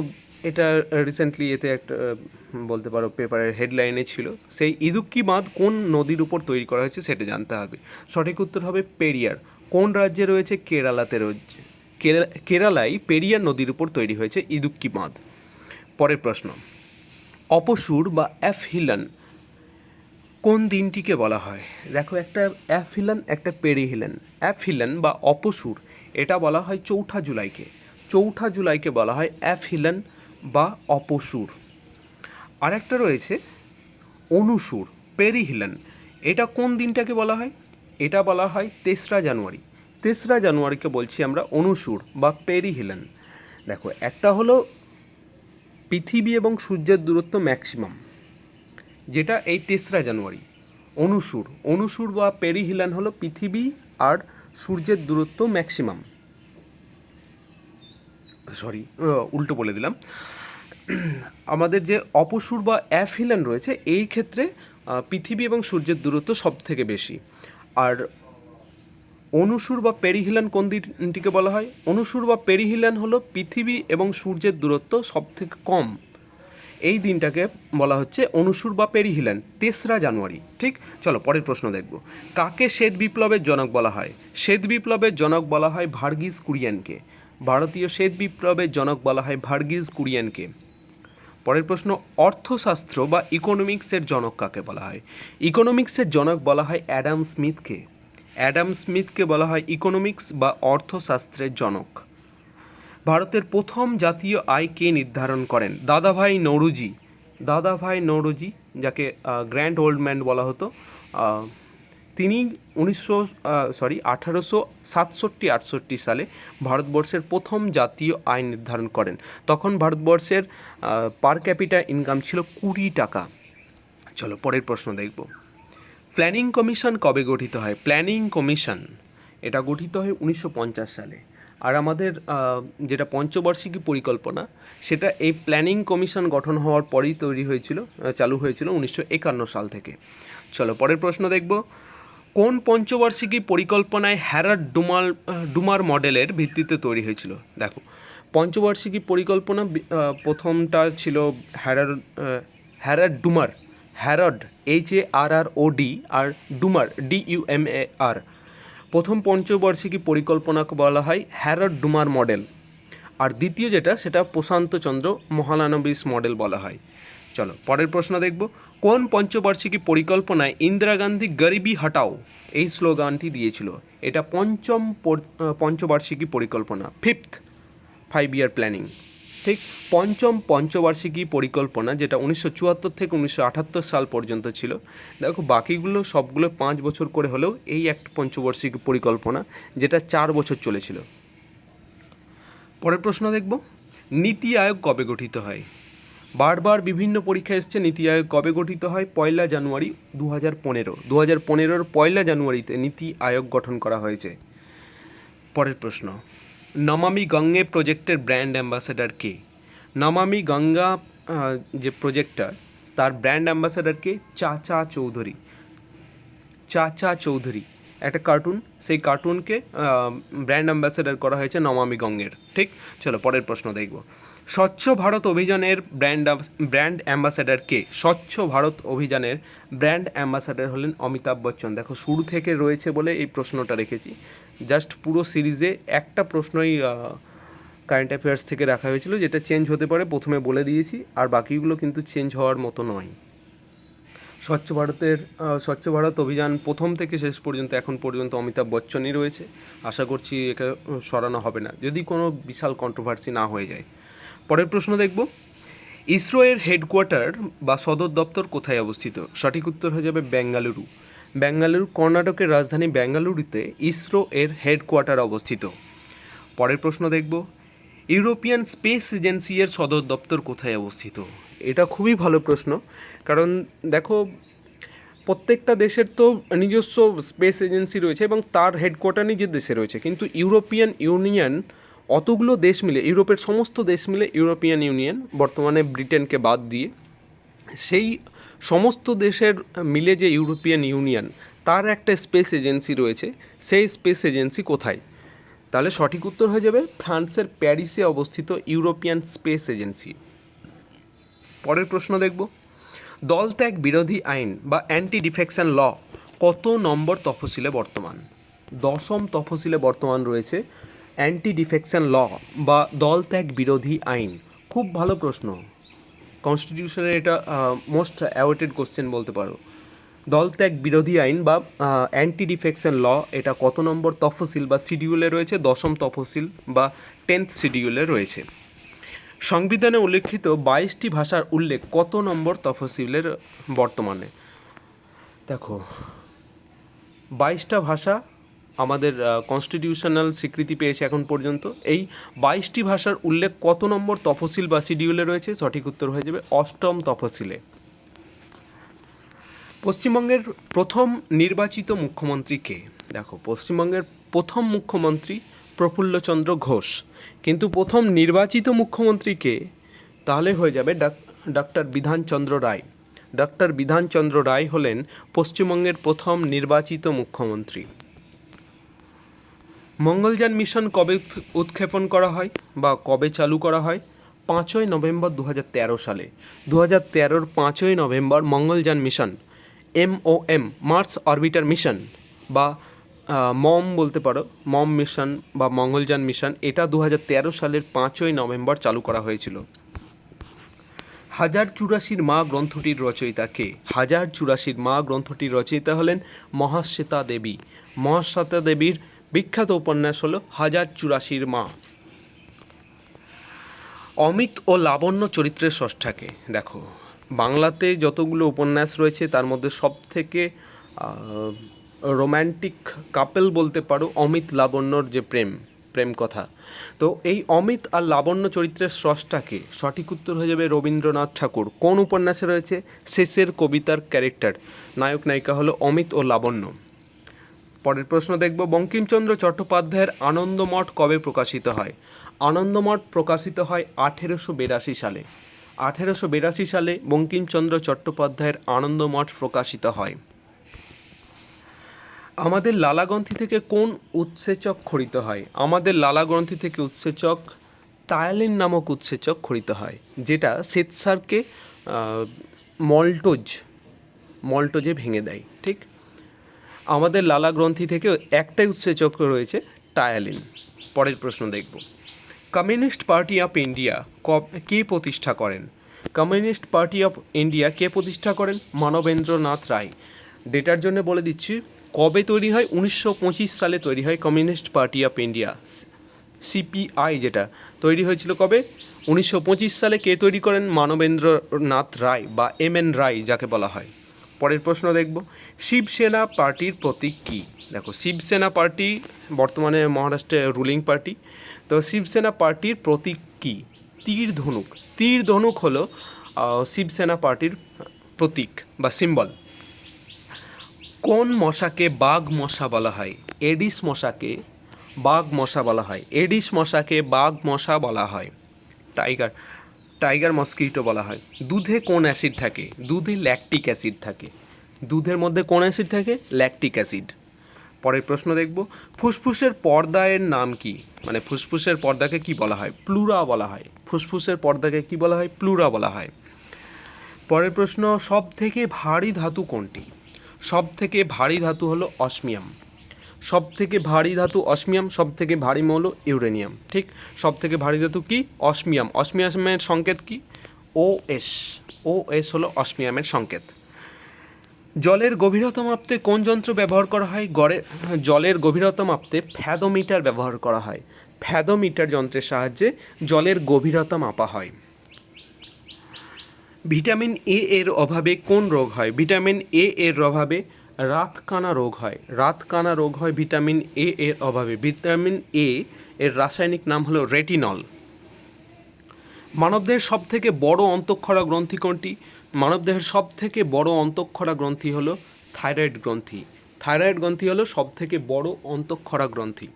এটা রিসেন্টলি এতে একটা বলতে পারো পেপারের হেডলাইনে ছিল। সেই ইদুক্কি বাঁধ কোন নদীর উপর তৈরি করা হয়েছে সেটা জানতে হবে। সঠিক উত্তর হবে পেরিয়ার। কোন রাজ্যে রয়েছে? কেরালাতে রয়েছে। কেরালায় পেরিয়ার নদীর উপর তৈরি হয়েছে ইদুক্কি বাঁধ। পরের প্রশ্ন, অপসূর বা অ্যাফহিলান কোন দিনটিকে বলা হয়? দেখো, একটা অ্যাফহিলান, একটা পেরিহিলান। অ্যাফহিলান বা অপসূর এটা বলা হয় 4 জুলাইকে। 4 জুলাইকে বলা হয় অ্যাফহিলান বা অপসূর। আর একটা রয়েছে অনুসূর, পেরিহিলান। এটা কোন দিনটাকে বলা হয়? এটা বলা হয় 3রা জানুয়ারি। 3রা জানুয়ারিকে বলছি আমরা অনুসূর বা পেরিহিলান। দেখো, একটা হলো পৃথিবী এবং সূর্যের দূরত্ব ম্যাক্সিমাম, যেটা এই 3রা জানুয়ারি। অনুসূর বা পেরিহিলান হলো পৃথিবী আর সূর্যের দূরত্ব ম্যাক্সিমাম। উল্টো বলে দিলাম। আমাদের যে অপসূর বা অ্যাফহিলান রয়েছে, এই ক্ষেত্রে পৃথিবী এবং সূর্যের দূরত্ব সব থেকে বেশি। আর অনুসূর বা পেরিহিলান কোন দিনটিকে বলা হয়? অনুসূর বা পেরিহিলান হলো পৃথিবী এবং সূর্যের দূরত্ব সব থেকে কম, এই দিনটাকে বলা হচ্ছে অনুসূর বা পেরিহিলান। 3রা জানুয়ারি। ঠিক, চলো পরের প্রশ্ন দেখব, কাকে শ্বেত বিপ্লবের জনক বলা হয়? শ্বেত বিপ্লবের জনক বলা হয় ভার্গিস কুরিয়েনকে। ভারতীয় শ্বেত বিপ্লবের জনক বলা হয় ভার্গিস কুরিয়েনকে। পরের প্রশ্ন, অর্থশাস্ত্র বা ইকোনমিক্সের জনক কাকে বলা হয়? ইকোনমিক্সের জনক বলা হয় অ্যাডাম স্মিথকে। অ্যাডাম স্মিথকে বলা হয় ইকোনমিক্স বা অর্থশাস্ত্রের জনক। ভারতের প্রথম জাতীয় আয় কে নির্ধারণ করেন? দাদাভাই নৌরোজি। দাদাভাই নৌরোজি, যাকে গ্র্যান্ড ওল্ড ম্যান বলা হতো, তিনি 1867-68 সালে ভারতবর্ষের প্রথম জাতীয় আয় নির্ধারণ করেন। তখন ভারতবর্ষের পার ক্যাপিটা ইনকাম ছিল 20 টাকা। চলো পরের প্রশ্ন দেখব। প্ল্যানিং কমিশন কবে গঠিত হয়? প্ল্যানিং কমিশন এটা গঠিত হয় 1950 সালে। আর আমাদের যেটা পঞ্চবার্ষিকী পরিকল্পনা, সেটা এই প্ল্যানিং কমিশন গঠন হওয়ার পরেই চালু হয়েছিল 1951 সাল থেকে। চলো পরের প্রশ্ন দেখব। কোন পঞ্চবার্ষিকী পরিকল্পনায় হ্যারাড ডুমার মডেলের ভিত্তিতে তৈরি হয়েছিল? দেখো, পঞ্চবার্ষিকী পরিকল্পনা প্রথমটা ছিল হ্যারাড ডুমার। হ্যারড HARROD আর ডুমার DUMAR। প্রথম পঞ্চবার্ষিকী পরিকল্পনাকে বলা হয় হ্যারড ডুমার মডেল। আর দ্বিতীয় যেটা, সেটা প্রশান্তচন্দ্র মহলানবিস মডেল বলা হয়। চলো পরের প্রশ্ন দেখব। কোন পঞ্চবার্ষিকী পরিকল্পনায় ইন্দিরা গান্ধী গরিবি হটাও এই স্লোগানটি দিয়েছিল? এটা পঞ্চম পঞ্চবার্ষিকী পরিকল্পনা, 5th 5-year প্ল্যানিং। ঠিক, পঞ্চম পঞ্চবার্ষিকী পরিকল্পনা, যেটা 1974 থেকে 1978 সাল পর্যন্ত ছিল। দেখো, বাকিগুলো সবগুলো 5 বছর করে হলেও এই একটা পঞ্চবার্ষিকী পরিকল্পনা, যেটা 4 বছর চলেছিল। পরের প্রশ্ন দেখব। নীতি আয়োগ কবে গঠিত হয়? বারবার বিভিন্ন পরীক্ষা এসছে, নীতি আয়োগ কবে গঠিত হয়? 1 জানুয়ারি 2015। 2015-র 1 জানুয়ারিতে নীতি আয়োগ গঠন করা হয়েছে। পরের প্রশ্ন, নমামি গঙ্গে প্রজেক্টের ব্র্যান্ড অ্যাম্বাসেডার কে? নমামি গঙ্গা যে প্রজেক্টটা, তার ব্র্যান্ড অ্যাম্বাসেডার কে? চাচা চৌধুরী। চাচা চৌধুরী একটা কার্টুন, সেই কার্টুনকে ব্র্যান্ড অ্যাম্বাসেডার করা হয়েছে নমামি গঙ্গের। ঠিক, চলো পরের প্রশ্ন দেখব। স্বচ্ছ ভারত অভিযানের ব্র্যান্ড অ্যাম্বাসেডার কে? স্বচ্ছ ভারত অভিযানের ব্র্যান্ড অ্যাম্বাসেডার হলেন অমিতাভ বচ্চন। দেখো, শুরু থেকে রয়েছে বলে এই প্রশ্নটা রেখেছি। জাস্ট পুরো সিরিজে একটা প্রশ্নই কারেন্ট অ্যাফেয়ার্স থেকে রাখা হয়েছিল, যেটা চেঞ্জ হতে পারে প্রথমে বলে দিয়েছি, আর বাকিগুলো কিন্তু চেঞ্জ হওয়ার মতো নয়। স্বচ্ছ ভারত অভিযান প্রথম থেকে শেষ পর্যন্ত এখন পর্যন্ত অমিতাভ বচ্চনই রয়েছে। আশা করছি এটা সরানো হবে না, যদি কোনো বিশাল কন্ট্রোভার্সি না হয়ে যায়। পরের প্রশ্ন দেখব। ইসরো এর হেডকোয়ার্টার বা সদর দপ্তর কোথায় অবস্থিত? সঠিক উত্তর হয়ে যাবে বেঙ্গালুরু। কর্ণাটকের রাজধানী বেঙ্গালুরুতে ইসরো এর হেডকোয়ার্টার অবস্থিত। পরের প্রশ্ন দেখব। ইউরোপিয়ান স্পেস এজেন্সি এর সদর দপ্তর কোথায় অবস্থিত? এটা খুবই ভালো প্রশ্ন, কারণ দেখো, প্রত্যেকটা দেশের তো নিজস্ব স্পেস এজেন্সি রয়েছে এবং তার হেডকোয়ার্টার নিজের দেশে রয়েছে, কিন্তু ইউরোপিয়ান ইউনিয়ন অতগুলো দেশ মিলে, ইউরোপের সমস্ত দেশ মিলে ইউরোপিয়ান ইউনিয়ন, বর্তমানে ব্রিটেনকে বাদ দিয়ে, সেই সমস্ত দেশের মিলে যে ইউরোপিয়ান ইউনিয়ন, তার একটা স্পেস এজেন্সি রয়েছে। সেই স্পেস এজেন্সি কোথায়? তাহলে সঠিক উত্তর হয়ে যাবে ফ্রান্সের প্যারিসে অবস্থিত ইউরোপিয়ান স্পেস এজেন্সি। পরের প্রশ্ন দেখব। দলত্যাগ বিরোধী আইন বা অ্যান্টি ডিফেকশন ল কত নম্বর তফসিলে বর্তমান? 10ম তফসিলে বর্তমান রয়েছে অ্যান্টি ডিফেকশন ল বা দলত্যাগ বিরোধী আইন। খুব ভালো প্রশ্ন, কনস্টিটিউশনের এটা মোস্ট অ্যাওয়েটেড কোশ্চেন বলতে পারো। দলত্যাগ বিরোধী আইন বা অ্যান্টি ডিফেকশন ল, এটা কত নম্বর তফসিল বা শিডিউলে রয়েছে? 10ম তফসিল বা 10th শিডিউলে রয়েছে। সংবিধানে উল্লেখিত 22টি ভাষার উল্লেখ কত নম্বর তফসিলের বর্তমানে? দেখো, 22টা ভাষা আমাদের কনস্টিটিউশনাল স্বীকৃতি পেয়েছে এখন পর্যন্ত। এই 22টি ভাষার উল্লেখ কত নম্বর তফসিল বা শিডিউলে রয়েছে? সঠিক উত্তর হয়ে যাবে 8ম তফসিলে। পশ্চিমবঙ্গের প্রথম নির্বাচিত মুখ্যমন্ত্রী কে? দেখো, পশ্চিমবঙ্গের প্রথম মুখ্যমন্ত্রী প্রফুল্লচন্দ্র ঘোষ, কিন্তু প্রথম নির্বাচিত মুখ্যমন্ত্রী কে? তাহলে হয়ে যাবে ডক্টর বিধানচন্দ্র রায়। ডক্টর বিধানচন্দ্র রায় হলেন পশ্চিমবঙ্গের প্রথম নির্বাচিত মুখ্যমন্ত্রী। মঙ্গলযান মিশন কবে উৎক্ষেপণ করা হয় বা কবে চালু করা হয়? 5ই নভেম্বর 2013 সালে। 2013-র 5ই November Mangalyaan mission, MOM Mars orbiter mission বা মম বলতে পারো, মম মিশন বা মঙ্গলযান মিশন, এটা 2013 সালের 5ই নভেম্বর চালু করা হয়েছিল। হাজার চুরাশির মা গ্রন্থটির রচয়িতা কে? হাজার চুরাশির মা গ্রন্থটির রচয়িতা হলেন মহাশ্বেতা দেবী। মহাশ্বেতা দেবীর বিখ্যাত উপন্যাস হলো হাজার চুরাশির মা। অমিত ও লাবণ্য চরিত্রের স্রষ্টাকে? দেখো, বাংলাতে যতগুলো উপন্যাস রয়েছে তার মধ্যে সবথেকে রোম্যান্টিক কাপেল বলতে পারো অমিত লাবণ্যর যে প্রেম কথা। তো এই অমিত আর লাবণ্য চরিত্রের স্রষ্টাকে? সঠিক উত্তর হয়ে যাবে রবীন্দ্রনাথ ঠাকুর। কোন উপন্যাসে রয়েছে? শেষের কবিতার ক্যারেক্টার, নায়ক নায়িকা হলো অমিত ও লাবণ্য। পরের প্রশ্ন দেখব, বঙ্কিমচন্দ্র চট্টোপাধ্যায়ের আনন্দমঠ কবে প্রকাশিত হয়? আনন্দমঠ প্রকাশিত হয় 1882 সালে। 1882 সালে বঙ্কিমচন্দ্র চট্টোপাধ্যায়ের আনন্দমঠ প্রকাশিত হয়। আমাদের লালাগ্রন্থি থেকে কোন উৎসেচক খরিত হয়? আমাদের লালাগ্রন্থি থেকে উৎসেচক টায়ালিন নামক উৎসেচক খরিত হয়, যেটা শ্বেতসারকে মল্টোজে ভেঙে দেয়। ঠিক, আমাদের লালাগ্রন্থি থেকে একটাই উৎসেচক রয়েছে, টায়ালিন। পরের প্রশ্ন দেখব, কমিউনিস্ট পার্টি অফ ইন্ডিয়া কে প্রতিষ্ঠা করেন? কমিউনিস্ট পার্টি অফ ইন্ডিয়া কে প্রতিষ্ঠা করেন? মানবেন্দ্রনাথ রায়। ডেটার জন্য বলে দিচ্ছি, কবে তৈরি হয়? 1925 সালে তৈরি হয় communist party of India, CPI, যেটা তৈরি হয়েছিল কবে? 1925 সালে। কে তৈরি করেন? মানবেন্দ্রনাথ রায় বা MN রায় যাকে বলা হয়। পরের প্রশ্ন দেখব, শিবসেনা পার্টির প্রতীক কী? দেখো, শিবসেনা পার্টি বর্তমানে মহারাষ্ট্রের রুলিং পার্টি। তো শিবসেনা পার্টির প্রতীক কী? তীর ধনুক। তীর ধনুক হলো শিবসেনা পার্টির প্রতীক বা সিম্বল। কোন মশাকে বাঘ মশা বলা হয়? এডিস মশাকে বাঘ মশা বলা হয়। এডিস মশাকে বাঘ মশা বলা হয়। টাইগার মসকিটো বলা হয়। দুধে কোন অ্যাসিড থাকে? দুধে ল্যাকটিক অ্যাসিড থাকে। দুধের মধ্যে কোন অ্যাসিড থাকে? Lactic acid. পরের প্রশ্ন দেখব, ফুসফুসের পর্দার নাম কি? মানে ফুসফুসের পর্দাকে কি বলা হয়? প্লুরা বলা হয়। ফুসফুসের পর্দাকে কি বলা হয়? প্লুরা বলা হয়। পরের প্রশ্ন, সব থেকে ভারী ধাতু কোনটি? সব থেকে ভারী ধাতু হলো অসমিয়াম। সব থেকে ভারী ধাতু অসমিয়াম। সব থেকে ভারী মৌল ইউরেনিয়াম। ঠিক, সব থেকে ভারী ধাতু কি? অসমিয়াম। অসমিয়ামের সংকেত কি? OS। OS হলো অসমিয়ামের সংকেত। জলের গভীরতা মাপতে কোন যন্ত্র ব্যবহার করা হয়? জলের গভীরতা মাপতে ফ্যাদোমিটার ব্যবহার করা হয়। ফ্যাদোমিটার যন্ত্রের সাহায্যে জলের গভীরতা মাপা হয়। ভিটামিন A এর অভাবে কোন রোগ হয়? ভিটামিন A এর অভাবে রাতকানা রোগ হয়। রাতকানা রোগ হয় ভিটামিন A এর অভাবে। ভিটামিন A এর রাসায়নিক নাম হলো রেটিনল। মানবদেহের সবথেকে বড় অন্তঃক্ষরা গ্রন্থি কোনটি? মানবদেহের সবথেকে বড় অন্তঃক্ষরা গ্রন্থি হলো থাইরয়েড গ্রন্থি। থাইরয়েড গ্রন্থি হলো সবথেকে বড় অন্তঃক্ষরা গ্রন্থি।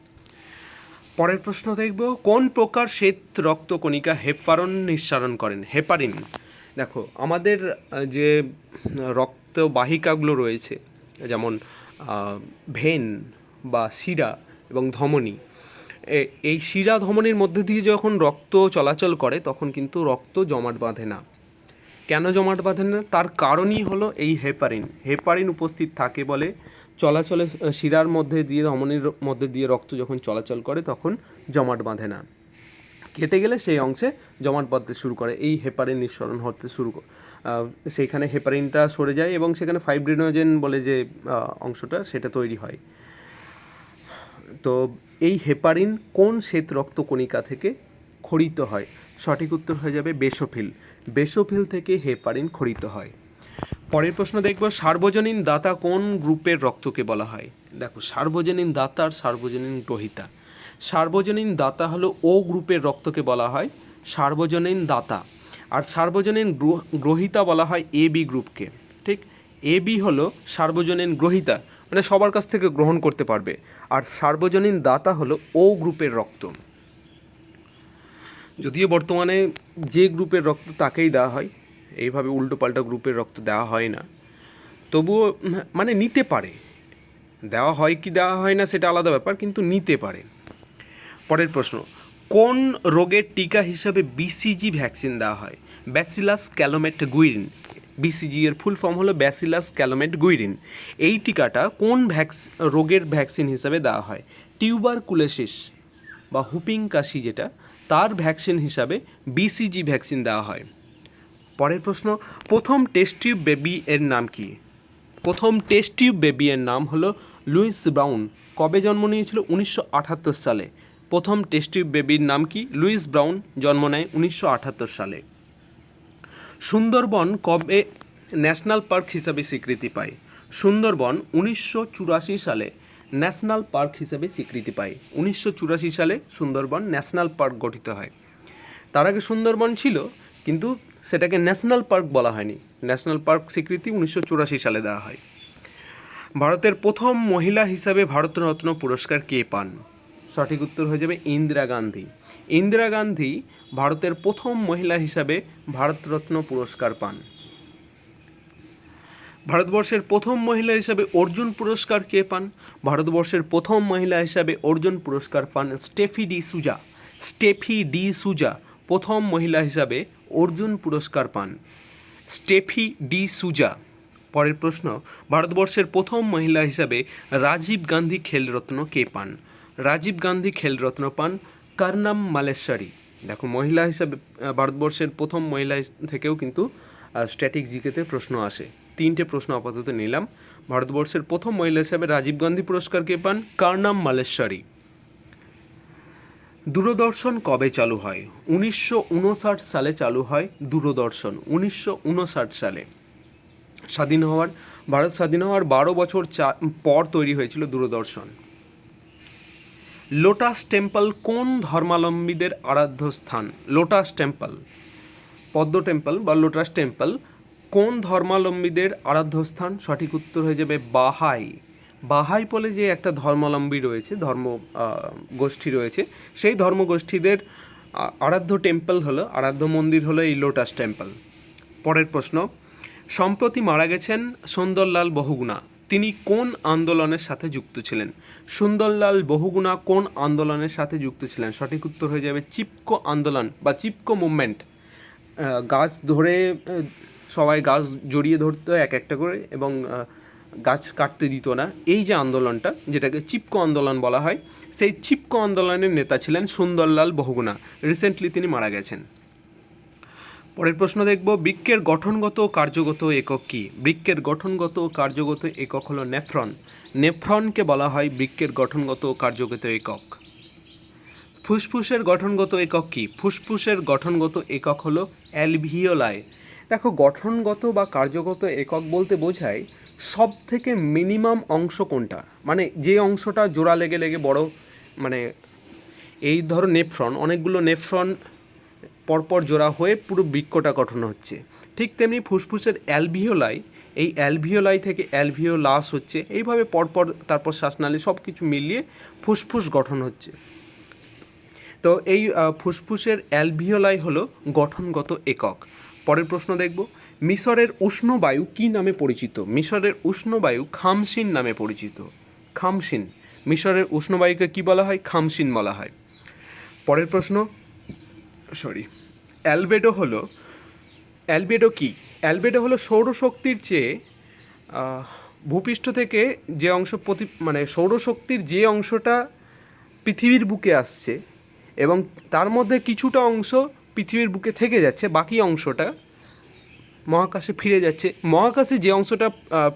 পরের প্রশ্ন দেখব, কোন প্রকার শ্বেত রক্তকণিকা হেপারিন নিঃসরণ করেন? হেপারিন। দেখো, আমাদের যে রক্তবাহিকাগুলো রয়েছে, যেমন ভেন বা শিরা এবং ধমনী, এই শিরা ধমনীর মধ্যে দিয়ে যখন রক্ত চলাচল করে তখন কিন্তু রক্ত জমাট বাঁধে না। কেন জমাট বাঁধে না? তার কারণই হলো এই হেপারিন। হেপারিন উপস্থিত থাকে বলে চলাচলে শিরার মধ্যে দিয়ে, ধমনীর মধ্যে দিয়ে রক্ত যখন চলাচল করে তখন জমাট বাঁধে না। কেটে গেলে সেই অংশে জমাট বাঁধতে শুরু করে, এই হেপারিন নিঃসরণ হতে সেইখানে হেপারিনটা সরে যায় এবং সেখানে ফাইব্রিনোজেন বলে যে অংশটা সেটা তৈরি হয়। তো এই হেপারিন কোন শ্বেত রক্তকণিকা থেকে খরিত হয়? সঠিক উত্তর হয়ে যাবে বেসোফিল। বেসোফিল থেকে হেপারিন খরিত হয়। পরের প্রশ্ন দেখব, সার্বজনীন দাতা কোন গ্রুপের রক্তকে বলা হয়? দেখো, সার্বজনীন দাতা আর সার্বজনীন গ্রহিতা। সার্বজনীন দাতা হলো O গ্রুপের রক্তকে বলা হয় সার্বজনীন দাতা, আর সার্বজনীন গ্রহিতা বলা হয় AB গ্রুপকে। ঠিক, AB হলো সার্বজনীন গ্রহিতা, মানে সবার কাছ থেকে গ্রহণ করতে পারবে, আর সার্বজনীন দাতা হলো O গ্রুপের রক্ত। যদিও বর্তমানে যে গ্রুপের রক্ত তাকেই দেওয়া হয়, এইভাবে উল্টোপাল্টা গ্রুপের রক্ত দেওয়া হয় না, তবুও মানে নিতে পারে। দেওয়া হয় কি দেওয়া হয় না সেটা আলাদা ব্যাপার, কিন্তু নিতে পারে। পরের প্রশ্ন, কোন রোগের টিকা হিসাবে BCG ভ্যাকসিন দেওয়া হয়? ব্যাসিলাস ক্যালোমেট গুইরিন। বিসিজি এর ফুল ফর্ম হলো ব্যাসিলাস ক্যালোমেট গুইরিন। এই টিকাটা কোন রোগের ভ্যাকসিন হিসাবে দেওয়া হয়? টিউবারকুলোসিস বা হুপিং কাশি যেটা, তার ভ্যাকসিন হিসাবে বিসিজি ভ্যাকসিন দেওয়া হয়। পরের প্রশ্ন, প্রথম টেস্ট টিউব বেবি এর নাম কি? প্রথম টেস্ট টিউব বেবি এর নাম হলো লুইস ব্রাউন। কবে জন্ম নিয়েছিল? 1978 সালে। প্রথম টেস্ট টিউব বেবির নাম কি? লুইস ব্রাউন, জন্ম নেয় 1978 সালে। সুন্দরবন কবে ন্যাশনাল পার্ক হিসাবে স্বীকৃতি পায়? সুন্দরবন 1984 সালে ন্যাশনাল পার্ক হিসাবে স্বীকৃতি পায়। 1984 সালে সুন্দরবন ন্যাশনাল পার্ক গঠিত হয়। তার আগে সুন্দরবন ছিল, কিন্তু সেটাকে ন্যাশনাল পার্ক বলা হয়নি। ন্যাশনাল পার্ক স্বীকৃতি 1984 সালে দেওয়া হয়। ভারতের প্রথম মহিলা হিসাবে ভারতরত্ন পুরস্কার কে পান? সঠিক উত্তর হয়ে যাবে ইন্দিরা গান্ধী। ইন্দিরা গান্ধী ভারতের প্রথম মহিলা হিসাবে ভারতরত্ন পুরস্কার পান। ভারতবর্ষের প্রথম মহিলা হিসাবে অর্জুন পুরস্কার কে পান? ভারতবর্ষের প্রথম মহিলা হিসাবে অর্জুন পুরস্কার পান স্টেফি ডি সুজা। স্টেফি ডি সুজা প্রথম মহিলা হিসাবে অর্জুন পুরস্কার পান। স্টেফি ডি সুজা। পরের প্রশ্ন, ভারতবর্ষের প্রথম মহিলা হিসাবে রাজীব গান্ধী খেলরত্ন কে পান? রাজীব গান্ধী খেলরত্ন পান কর্ণম মালেশ্বরী। দেখো, মহিলা হিসাবে ভারতবর্ষের প্রথম মহিলা থেকেও কিন্তু স্ট্যাটিক জিকেতে প্রশ্ন আসে। 3টে প্রশ্ন আপাতত নিলাম। ভারতবর্ষের প্রথম মহিলা হিসাবে রাজীব গান্ধী পুরস্কার কে পান? কর্ণম মালেশ্বরী। দূরদর্শন কবে চালু হয়? 1959 সালে চালু হয় দূরদর্শন। 1959 সালে ভারত স্বাধীন হওয়ার 12 বছর পর তৈরি হয়েছিল দূরদর্শন। লোটাস টেম্পল কোন ধর্মাবলম্বীদের আরাধ্য স্থান? লোটাস টেম্পল, পদ্ম টেম্পল বা লোটাস টেম্পল কোন ধর্মাবলম্বীদের আরাধ্য স্থান? সঠিক উত্তর হয়ে যাবে বাহাই। বাহাই বলে যে একটা ধর্মাবলম্বী রয়েছে, গোষ্ঠী রয়েছে, সেই ধর্মগোষ্ঠীদের আরাধ্য টেম্পল হলো, আরাধ্য মন্দির হলো এই লোটাস টেম্পল। পরের প্রশ্ন, সম্প্রতি মারা গেছেন সুন্দরলাল বহুগুণা। তিনি কোন আন্দোলনের সাথে যুক্ত ছিলেন? সুন্দরলাল বহুগুণা কোন আন্দোলনের সাথে যুক্ত ছিলেন? সঠিক উত্তর হয়ে যাবে চিপকো আন্দোলন বা চিপকো মুভমেন্ট। গাছ ধরে সবাই গাছ জড়িয়ে ধরতো এক একটা করে এবং গাছ কাটতে দিত না, এই যে আন্দোলনটা, যেটাকে চিপকো আন্দোলন বলা হয়, সেই চিপকো আন্দোলনের নেতা ছিলেন সুন্দরলাল বহুগুণা। রিসেন্টলি তিনি মারা গেছেন। পরের প্রশ্ন দেখব, বৃক্কের গঠনগত ও কার্যগত একক কী? বৃক্কের গঠনগত ও কার্যগত একক হলো নেফ্রন। নেফ্রনকে বলা হয় বৃক্কের গঠনগত ও কার্যগত একক। ফুসফুসের গঠনগত একক কী? ফুসফুসের গঠনগত একক হলো অ্যালভিওলাই। দেখো, গঠনগত বা কার্যগত একক বলতে বোঝায় সব থেকে মিনিমাম অংশ কোনটা, মানে যে অংশটা জোড়া লেগে লেগে বড়, মানে এই ধরো নেফ্রন, অনেকগুলো নেফ্রন পরপর জোড়া হয়ে পুরো বৃক্কটা গঠন হচ্ছে। ঠিক তেমনি ফুসফুসের অ্যালভিওলাই, এই অ্যালভিওলাই থেকে অ্যালভিওলাস হচ্ছে, এইভাবে পরপর তারপর শ্বাসনালী সব কিছু মিলিয়ে ফুসফুস গঠন হচ্ছে। তো এই ফুসফুসের অ্যালভিওলাই হলো গঠনগত একক। পরের প্রশ্ন দেখব, মিশরের উষ্ণবায়ু কী নামে পরিচিত? মিশরের উষ্ণবায়ু খামসিন নামে পরিচিত। খামসিন। মিশরের উষ্ণবায়ুকে কী বলা হয়? খামসিন বলা হয়। পরের প্রশ্ন, অ্যালবেডো কি? অ্যালবেডো হলো সৌরশক্তির চেয়ে ভূপৃষ্ঠ থেকে যে অংশ মানে সৌরশক্তির যে অংশটা পৃথিবীর বুকে আসছে এবং তার মধ্যে কিছুটা অংশ পৃথিবীর বুকে থেকে যাচ্ছে, বাকি অংশটা মহাকাশে ফিরে যাচ্ছে। মহাকাশে যে অংশটা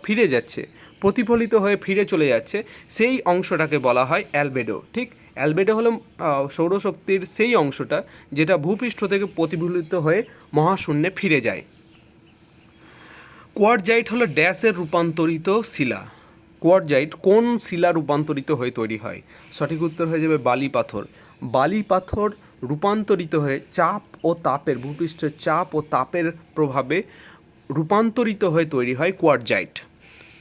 ফিরে যাচ্ছে, প্রতিফলিত হয়ে ফিরে চলে যাচ্ছে, সেই অংশটাকে বলা হয় অ্যালবেডো। ঠিক, অ্যালবেডো হলো সৌরশক্তির সেই অংশটা যেটা ভূপৃষ্ঠ থেকে প্রতিফলিত হয়ে মহাশূন্যে ফিরে যায়। কোয়ার্টজাইট হলো ড্যাশের রূপান্তরিত শিলা। কোয়ার্টজাইট কোন শিলা রূপান্তরিত হয়ে তৈরি হয়? সঠিক উত্তর হয়ে যাবে বালি পাথর। বালি পাথর রূপান্তরিত হয়ে চাপ ও তাপের, ভূপৃষ্ঠের চাপ ও তাপের প্রভাবে রূপান্তরিত হয়ে তৈরি হয় কোয়ার্টজাইট।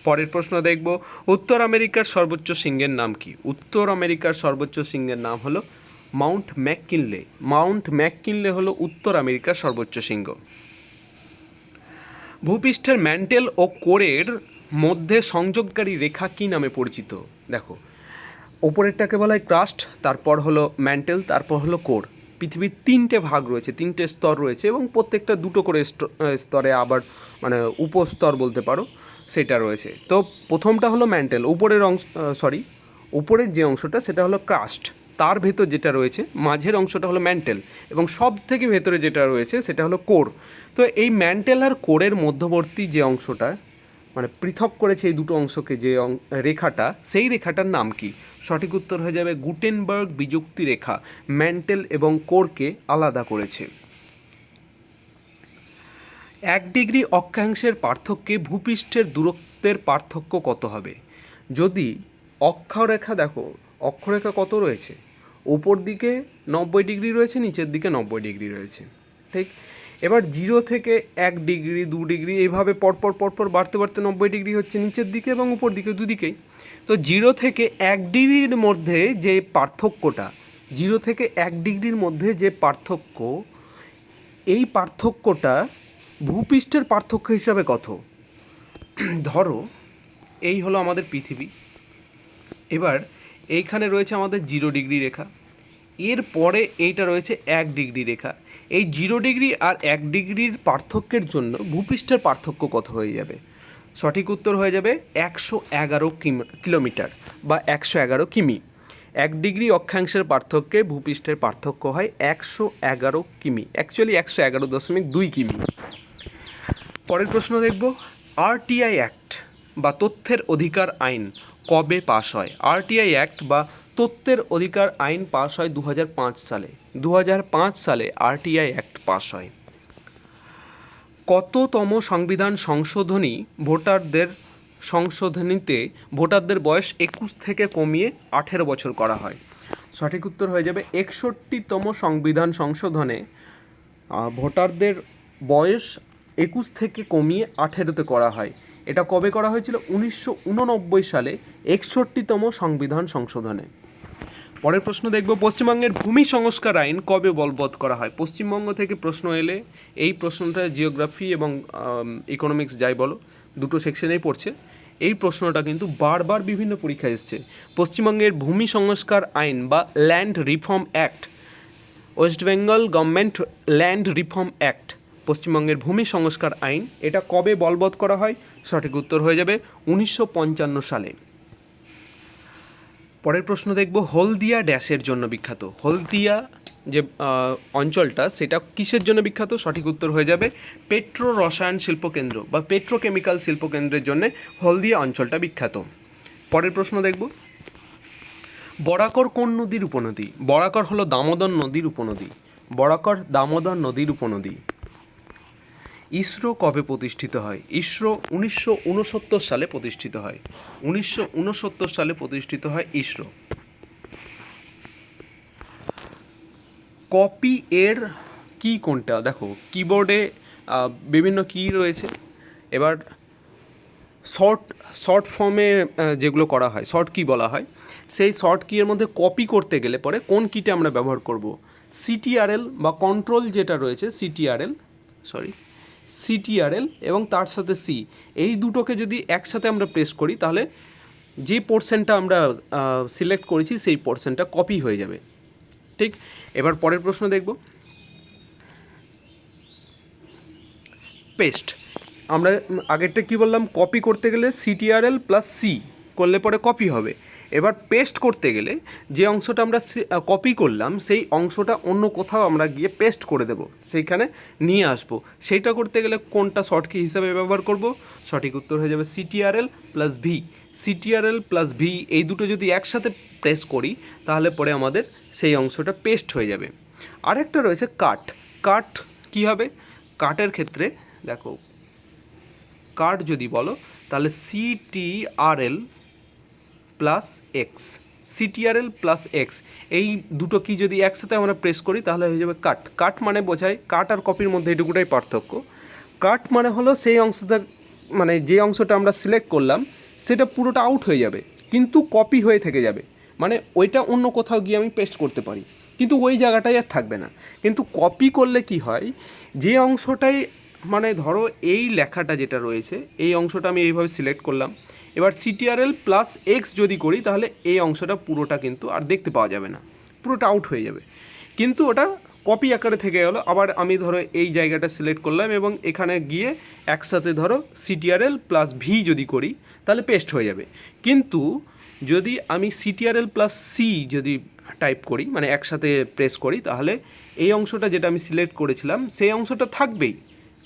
পরের প্রশ্ন দেখব, উত্তর আমেরিকার সর্বোচ্চ শৃঙ্গের নাম কি? উত্তর আমেরিকার সর্বোচ্চ শৃঙ্গের নাম হলো মাউন্ট ম্যাককিনলে। মাউন্ট ম্যাককিনলে হলো উত্তর আমেরিকার সর্বোচ্চ শৃঙ্গ। ভূপৃষ্ঠের ম্যান্টেল ও কোরের মধ্যে সংযোগকারী রেখা কী নামে পরিচিত? দেখো, ওপরেরটাকে বলা হয় ক্রাস্ট, তারপর হলো ম্যান্টেল, তারপর হলো কোর। পৃথিবীর তিনটে ভাগ রয়েছে, তিনটে স্তর রয়েছে এবং প্রত্যেকটা দুটো করে স্তরে আবার মানে উপস্তর বলতে পারো সেটা রয়েছে। তো প্রথমটা হলো ম্যান্টেল, উপরের অংশ, উপরের যে অংশটা সেটা হলো ক্রাস্ট, তার ভেতর যেটা রয়েছে মাঝের অংশটা হলো ম্যান্টেল এবং সব থেকে ভেতরে যেটা রয়েছে সেটা হলো কোর। তো এই ম্যান্টেল আর কোরের মধ্যবর্তী যে অংশটা মানে পৃথক করেছে এই দুটো অংশকে, যে রেখাটা, সেই রেখাটার নাম কি? সঠিক উত্তর হয়ে যাবে গুটেনবার্গ বিযুক্তি রেখা, ম্যান্টেল এবং কোরকে আলাদা করেছে। 1 ডিগ্রি অক্ষাংশের পার্থক্যে ভূপৃষ্ঠের দূরত্বের পার্থক্য কত হবে? যদি অক্ষরেখা দেখো, অক্ষরেখা কত রয়েছে, উপর দিকে 90 ডিগ্রি রয়েছে, নিচের দিকে 90 ডিগ্রি রয়েছে, ঠিক? এবার 0 থেকে 1 ডিগ্রি 2 ডিগ্রি এইভাবে পরপর পরপর বাড়তে বাড়তে 90 ডিগ্রি হচ্ছে নিচের দিকে এবং উপর দিকে দুদিকেই। তো 0 থেকে 1 ডিগ্রির মধ্যে যে পার্থক্যটা, 0 থেকে 1 ডিগ্রির মধ্যে যে পার্থক্য, এই পার্থক্যটা ভূপৃষ্ঠের পার্থক্য হিসাবে কত? ধরো এই হলো আমাদের পৃথিবী, এবার এইখানে রয়েছে আমাদের 0 ডিগ্রি রেখা, এর পরে এইটা রয়েছে 1 ডিগ্রি রেখা। এই 0 ডিগ্রি আর 1 ডিগ্রির পার্থক্যের জন্য ভূপৃষ্ঠের পার্থক্য কত হয়ে যাবে? সঠিক উত্তর হয়ে যাবে 111 কিলোমিটার বা 111 কিমি। 1 ডিগ্রি অক্ষাংশের পার্থক্যে ভূপৃষ্ঠের পার্থক্য হয় 111 কিমি, অ্যাকচুয়ালি 111.2 কিমি। পরের প্রশ্ন দেখব, আরটিআই অ্যাক্ট বা তথ্যের অধিকার আইন কবে পাস হয়? আরটিআই অ্যাক্ট বা তথ্যের অধিকার আইন পাস হয় 2005 সালে। 2005 সালে আরটিআই অ্যাক্ট পাস হয়। কততম সংবিধান সংশোধনী সংশোধনীতে ভোটারদের বয়স 21 থেকে কমিয়ে 18 বছর করা হয়? সঠিক উত্তর হয়ে যাবে 61তম সংবিধান সংশোধনে ভোটারদের বয়স 21 থেকে কমিয়ে 18তে করা হয়। এটা কবে করা হয়েছিল? 1989 সালে 61তম সংবিধান সংশোধনে। পরের প্রশ্ন দেখব, পশ্চিমবঙ্গের ভূমি সংস্কার আইন কবে বলবৎ করা হয়? পশ্চিমবঙ্গ থেকে প্রশ্ন এলে এই প্রশ্নটা জিওগ্রাফি এবং ইকোনমিক্স যাই বলো দুটো সেকশনেই পড়ছে। এই প্রশ্নটা কিন্তু বারবার বিভিন্ন পরীক্ষায় এসছে। পশ্চিমবঙ্গের ভূমি সংস্কার আইন বা land reform act, West Bengal government land reform act, পশ্চিমবঙ্গের ভূমি সংস্কার আইন, এটা কবে বলবৎ করা হয়? সঠিক উত্তর হয়ে যাবে 1955 সালে। পরের প্রশ্ন দেখব, হলদিয়া ড্যাশের জন্য বিখ্যাত? হলদিয়া যে অঞ্চলটা সেটা কিসের জন্য বিখ্যাত? সঠিক উত্তর হয়ে যাবে পেট্রো রসায়ন শিল্পকেন্দ্র বা পেট্রোকেমিক্যাল শিল্পকেন্দ্রের জন্য হলদিয়া অঞ্চলটা বিখ্যাত। পরের প্রশ্ন দেখব, বরাকর কোন নদীর উপনদী? বরাকর হলো দামোদর নদীর উপনদী। বরাকর দামোদর নদীর উপনদী। ইসরো কবে প্রতিষ্ঠিত হয়? ইসরো 1969 সালে প্রতিষ্ঠিত হয়। 1969 সালে প্রতিষ্ঠিত হয় ইসরো। কপি এর কি কোনটা? দেখো কিবোর্ডে বিভিন্ন কি রয়েছে, এবার শর্ট ফর্মে যেগুলো করা হয় শর্ট কি বলা হয়, সেই শর্ট কি এর মধ্যে কপি করতে গেলে পরে কোন কিটা আমরা ব্যবহার করব? সিটিআরএল বা কন্ট্রোল যেটা রয়েছে সিটিআরএল এবং তার সাথে সি, এই দুটোকে যদি একসাথে আমরা প্রেস করি তাহলে যে পোর্শনটা আমরা সিলেক্ট করেছি সেই পোর্শনটা কপি হয়ে যাবে, ঠিক? এবার পরের প্রশ্ন দেখব, পেস্ট। আমরা আগেরটা কি বললাম? কপি করতে গেলে সিটিআরএল প্লাস সি করলে পরে কপি হবে। এবার পেস্ট করতে গেলে যে অংশটা আমরা কপি করলাম সেই অংশটা অন্য কোথাও আমরা গিয়ে পেস্ট করে দেব, সেইখানে নিয়ে আসবো। সেইটা করতে গেলে কোনটা শর্ট কি হিসাবে ব্যবহার করব? সঠিক উত্তর হয়ে যাবে Ctrl plus V. Ctrl plus V এই দুটো যদি একসাথে প্রেস করি তাহলে পরে আমাদের সেই অংশটা পেস্ট হয়ে যাবে। আরেকটা রয়েছে কাট। কাট কী হবে? কাটের ক্ষেত্রে দেখো, কাট যদি বলো তাহলে Ctrl plus x, Ctrl plus x এই দুটো কি যদি একসাথে আমরা প্রেস করি তাহলে হয়ে যাবে কাট। কাট মানে বোঝায়, কাট আর কপির মধ্যে এটুকুটাই পার্থক্য। কাট মানে হলো সেই অংশটা, মানে যে অংশটা আমরা সিলেক্ট করলাম সেটা পুরোটা আউট হয়ে যাবে কিন্তু কপি হয়ে থেকে যাবে, মানে ওইটা অন্য কোথাও গিয়ে আমি পেস্ট করতে পারি কিন্তু ওই জায়গাটাই আর থাকবে না। কিন্তু কপি করলে কি হয়, যে অংশটাই মানে ধরো এই লেখাটা যেটা রয়েছে এই অংশটা আমি এইভাবে সিলেক্ট করলাম, এবার সিটিআরএল প্লাস এক্স যদি করি তাহলে এই অংশটা পুরোটা কিন্তু আর দেখতে পাওয়া যাবে না, পুরোটা আউট হয়ে যাবে। কিন্তু ওটা কপি আকারে থেকে গেলো। আবার আমি ধরো এই জায়গাটা সিলেক্ট করলাম এবং এখানে গিয়ে একসাথে ধরো CTRL প্লাস ভি যদি করি তাহলে পেস্ট হয়ে যাবে। কিন্তু যদি আমি CTRL প্লাস সি যদি টাইপ করি, মানে একসাথে প্রেস করি, তাহলে এই অংশটা যেটা আমি সিলেক্ট করেছিলাম সেই অংশটা থাকবেই,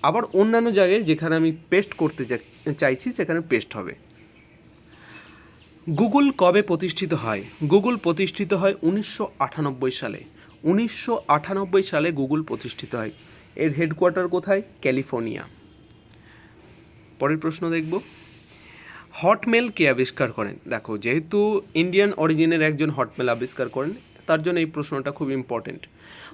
আবার অন্যান্য জায়গায় যেখানে আমি পেস্ট করতে চাইছি সেখানে পেস্ট হবে। গুগল কবে প্রতিষ্ঠিত হয়? গুগল প্রতিষ্ঠিত হয় 1998 সালে। 1998 সালে গুগল প্রতিষ্ঠিত হয়। এর হেডকোয়ার্টার কোথায়? ক্যালিফোর্নিয়া। পরের প্রশ্ন দেখব, হটমেল কে আবিষ্কার করেন? দেখো, যেহেতু ইন্ডিয়ান অরিজিনের একজন হটমেল আবিষ্কার করেন, তার জন্য এই প্রশ্নটা খুব ইম্পর্টেন্ট।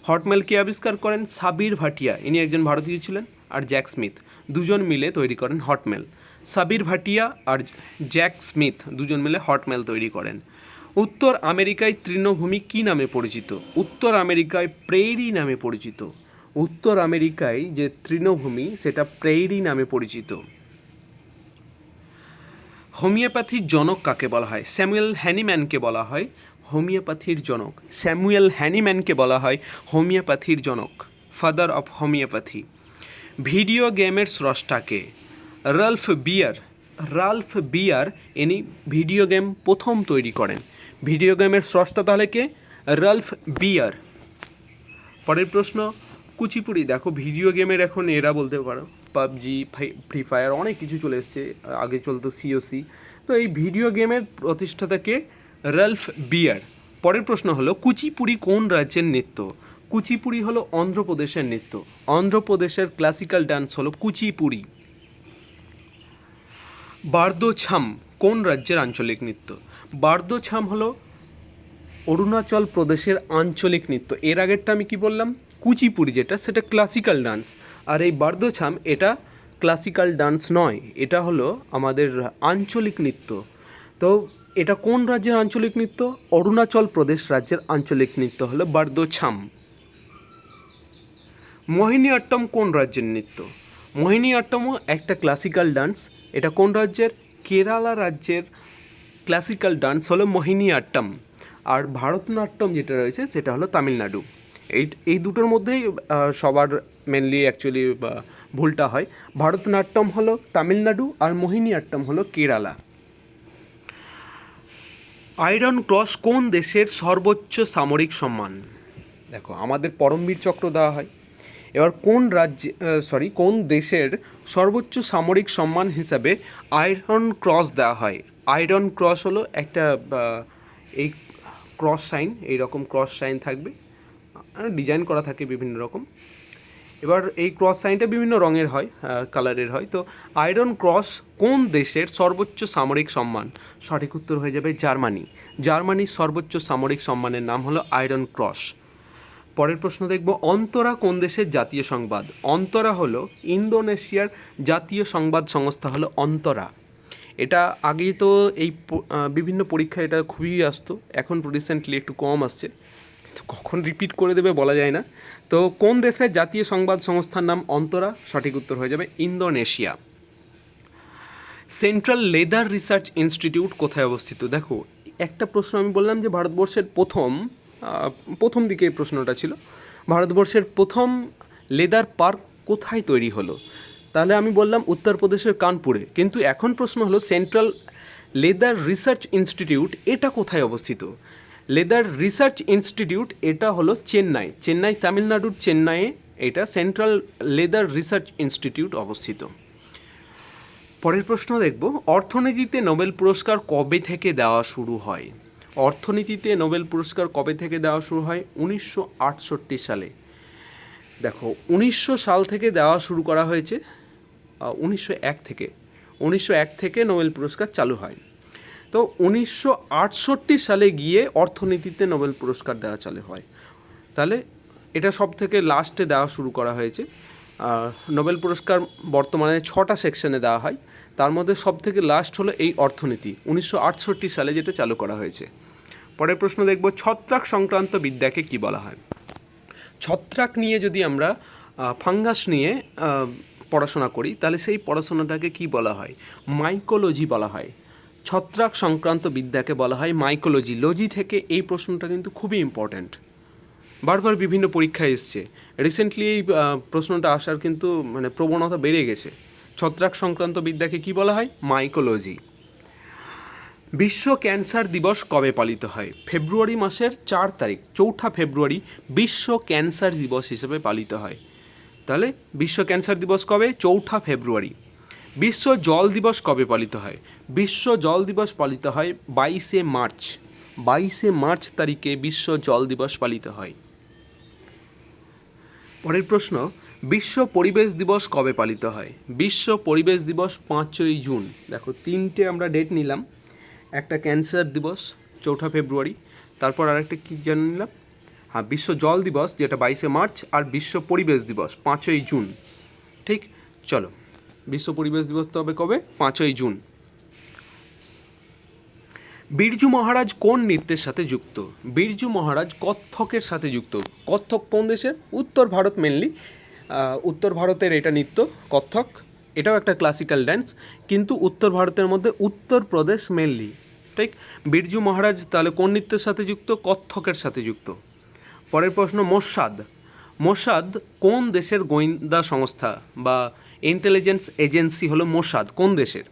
হটমেল কে আবিষ্কার করেন? সাবির ভাটিয়া, ইনি একজন ভারতীয় ছিলেন, আর জ্যাক স্মিথ, দুজন মিলে তৈরি করেন হটমেল। সাবির ভাটিয়া আর জ্যাক স্মিথ দুজন মিলে হটমেল তৈরি করেন। উত্তর আমেরিকায় তৃণভূমি কী নামে পরিচিত? উত্তর আমেরিকায় প্রেইরি নামে পরিচিত। উত্তর আমেরিকায় যে তৃণভূমি সেটা প্রেইরি নামে পরিচিত। হোমিওপ্যাথির জনক কাকে বলা হয়? স্যামুয়েল হ্যানিম্যানকে বলা হয় হোমিওপ্যাথির জনক। স্যামুয়েল হ্যানিম্যানকে বলা হয় হোমিওপ্যাথির জনক, ফাদার অফ হোমিওপ্যাথি। ভিডিও গেমের স্রষ্টাকে? রাল্ফ বিয়ার। রাল্ফ বিয়ার ইনি ভিডিও গেম প্রথম তৈরি করেন। ভিডিও গেমের স্রষ্টা তাহলে কে? রাল্ফ বিয়ার। পরের প্রশ্ন, কুচিপুড়ি। দেখো, ভিডিও গেমের এখন এরা বলতে পারো, পাবজি, ফ্রি ফায়ার, অনেক কিছু চলে এসছে, আগে চলতো সিওসি। তো এই ভিডিও গেমের প্রতিষ্ঠাতাকে রাল্ফ বিয়ার। পরের প্রশ্ন হলো, কুচিপুড়ি কোন রাজ্যের নৃত্য? কুচিপুড়ি হলো অন্ধ্রপ্রদেশের নৃত্য। অন্ধ্রপ্রদেশের ক্লাসিক্যাল ডান্স হলো কুচিপুড়ি। বারদোছাম কোন রাজ্যের আঞ্চলিক নৃত্য? বারদোছাম হলো অরুণাচল প্রদেশের আঞ্চলিক নৃত্য। এর আগেরটা আমি কি বললাম? কুচিপুড়ি যেটা, সেটা ক্লাসিক্যাল ডান্স, আর এই বারদোছাম এটা ক্লাসিক্যাল ডান্স নয়, এটা হলো আমাদের আঞ্চলিক নৃত্য। তো এটা কোন রাজ্যের আঞ্চলিক নৃত্য? অরুণাচল প্রদেশ রাজ্যের আঞ্চলিক নৃত্য হলো বারদোছাম। মোহিনীঅট্টম কোন রাজ্যের নৃত্য? মোহিনীঅট্টমও একটা ক্লাসিক্যাল ডান্স। এটা কোন রাজ্যের? কেরালা রাজ্যের ক্লাসিক্যাল ডান্স হলো মোহিনীঅট্টম। আর ভারতনাট্যম যেটা রয়েছে সেটা হলো তামিলনাড়ু। এই দুটোর মধ্যেই সবার মেনলি অ্যাকচুয়ালি ভুলটা হয়। ভারতনাট্যম হলো তামিলনাড়ু আর মোহিনীঅট্টম হলো কেরালা। আয়রন ক্রস কোন দেশের সর্বোচ্চ সামরিক সম্মান? দেখো, আমাদের পরমবীর চক্র দেওয়া হয়। এবার কোন দেশের সর্বোচ্চ সামরিক সম্মান হিসাবে আয়রন ক্রস দেওয়া হয়? আয়রন ক্রস হলো একটা এই ক্রস সাইন, এইরকম ক্রস সাইন থাকবে, ডিজাইন করা থাকে বিভিন্ন রকম। এবার এই ক্রস সাইনটা বিভিন্ন রঙের হয়, কালারের হয়। তো আয়রন ক্রস কোন দেশের সর্বোচ্চ সামরিক সম্মান? সঠিক উত্তর হয়ে যাবে জার্মানি। জার্মানির সর্বোচ্চ সামরিক সম্মানের নাম হলো আয়রন ক্রস। পরের প্রশ্ন দেখব, অন্তরা কোন দেশের জাতীয় সংবাদ? অন্তরা হলো ইন্দোনেশিয়ার জাতীয় সংবাদ সংস্থা হলো অন্তরা। এটা আগেই তো এই বিভিন্ন পরীক্ষায় এটা খুবই আসতো, এখন রিসেন্টলি একটু কম আসছে, কখন রিপিট করে দেবে বলা যায় না। তো কোন দেশের জাতীয় সংবাদ সংস্থার নাম অন্তরা? সঠিক উত্তর হয়ে যাবে Indonesia. Central leather research institute কোথায় অবস্থিত? দেখো, একটা প্রশ্ন আমি বললাম যে ভারতবর্ষের প্রথম দিকে এই প্রশ্নটা ছিল, ভারতবর্ষের প্রথম লেদার পার্ক কোথায় তৈরি হলো? তাহলে আমি বললাম উত্তরপ্রদেশের কানপুরে। কিন্তু এখন প্রশ্ন হলো সেন্ট্রাল লেদার রিসার্চ ইনস্টিটিউট এটা কোথায় অবস্থিত? লেদার রিসার্চ ইনস্টিটিউট এটা হলো চেন্নাই, তামিলনাড়ুর চেন্নাইয়ে এটা সেন্ট্রাল লেদার রিসার্চ ইনস্টিটিউট অবস্থিত। পরের প্রশ্ন দেখব, অর্থনীতিতে নোবেল পুরস্কার কবে থেকে দেওয়া শুরু হয়? অর্থনীতিতে নোবেল পুরস্কার কবে থেকে দেওয়া শুরু হয়? 1968 সালে। দেখো, 1900 সাল থেকে দেওয়া শুরু করা হয়েছে, 1901 থেকে নোবেল পুরস্কার চালু হয়। তো 1968 সালে গিয়ে অর্থনীতিতে নোবেল পুরস্কার দেওয়া চালু হয়। তাহলে এটা সব থেকে লাস্টে দেওয়া শুরু করা হয়েছে। নোবেল পুরস্কার বর্তমানে 6টা সেকশনে দেওয়া হয়, তার মধ্যে সব থেকে লাস্ট হলো এই অর্থনীতি, 1968 সালে যেটা চালু করা হয়েছে। পরের প্রশ্ন দেখব, ছত্রাক সংক্রান্ত বিদ্যাকে কি বলা হয়? ছত্রাক নিয়ে যদি আমরা ফাঙ্গাস নিয়ে পড়াশোনা করি তাহলে সেই পড়াশোনাটাকে কি বলা হয়? মাইকোলজি বলা হয়। ছত্রাক সংক্রান্ত বিদ্যাকে বলা হয় মাইকোলজি। লজি থেকে এই প্রশ্নটা কিন্তু খুবই ইম্পর্ট্যান্ট। বারবার বিভিন্ন পরীক্ষায় এসছে। রিসেন্টলি এই প্রশ্নটা আসার কিন্তু মানে প্রবণতা বেড়ে গেছে। ছত্রাক সংক্রান্ত বিদ্যাকে কি বলা হয়? মাইকোলজি। বিশ্ব ক্যান্সার দিবস কবে পালিত হয়? ফেব্রুয়ারি মাসের 4 তারিখ, 4 ফেব্রুয়ারি বিশ্ব ক্যান্সার দিবস হিসেবে পালিত হয়। তাহলে বিশ্ব ক্যান্সার দিবস কবে? 4 ফেব্রুয়ারি। বিশ্ব জল দিবস কবে পালিত হয়? বিশ্ব জল দিবস পালিত হয় 22শে মার্চ। 22শে মার্চ তারিখে বিশ্ব জল দিবস পালিত হয়। পরের প্রশ্ন, বিশ্ব পরিবেশ দিবস কবে পালিত হয়? বিশ্ব পরিবেশ দিবস 5ই জুন। দেখো 3টে আমরা ডেট নিলাম, একটা ক্যান্সার দিবস 4 ফেব্রুয়ারি, তারপর আরেকটা কী জানি নিলাম, হ্যাঁ বিশ্ব জল দিবস যেটা 22শে মার্চ, আর বিশ্ব পরিবেশ দিবস 5ই জুন। ঠিক, চলো বিশ্ব পরিবেশ দিবস তো হবে কবে? 5ই জুন। বিরজু মহারাজ কোন নৃত্যের সাথে যুক্ত? বিরজু মহারাজ কত্থকের সাথে যুক্ত। কত্থক কোন দেশের? উত্তর ভারত মেনলি, উত্তর ভারতের এটা নৃত্য কত্থক। এটাও একটা ক্লাসিক্যাল ড্যান্স, কিন্তু উত্তর ভারতের মধ্যে উত্তরপ্রদেশ মেনলি। ঠিক, বিরজু মহারাজ তাহলে কোন নৃত্যের সাথে যুক্ত? কত্থকের সাথে যুক্ত। পরের প্রশ্ন, মোসাদ। মোসাদ কোন দেশের গোয়েন্দা সংস্থা বা ইন্টেলিজেন্স এজেন্সি হলো মোসাদ? কোন দেশের?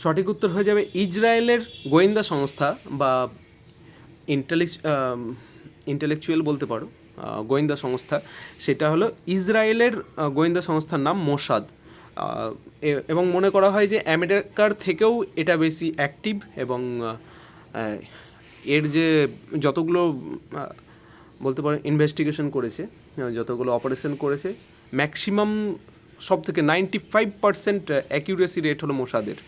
সঠিক উত্তর হয়ে যাবে ইসরায়েলের গোয়েন্দা সংস্থা বা ইন্টেলেকচুয়াল বলতে পারো, গোয়েন্দা সংস্থা, সেটা হলো ইসরায়েলের গোয়েন্দা সংস্থার নাম মোসাদ। এবং মনে করা হয় যে আমেরিকার থেকেও এটা বেশি অ্যাক্টিভ, এবং এর যে যতগুলো বলতে পারো ইনভেস্টিগেশন করেছে, যতগুলো অপারেশন করেছে, ম্যাক্সিমাম সব থেকে 95% অ্যাকিউরেসি রেট হলো মোসাদের,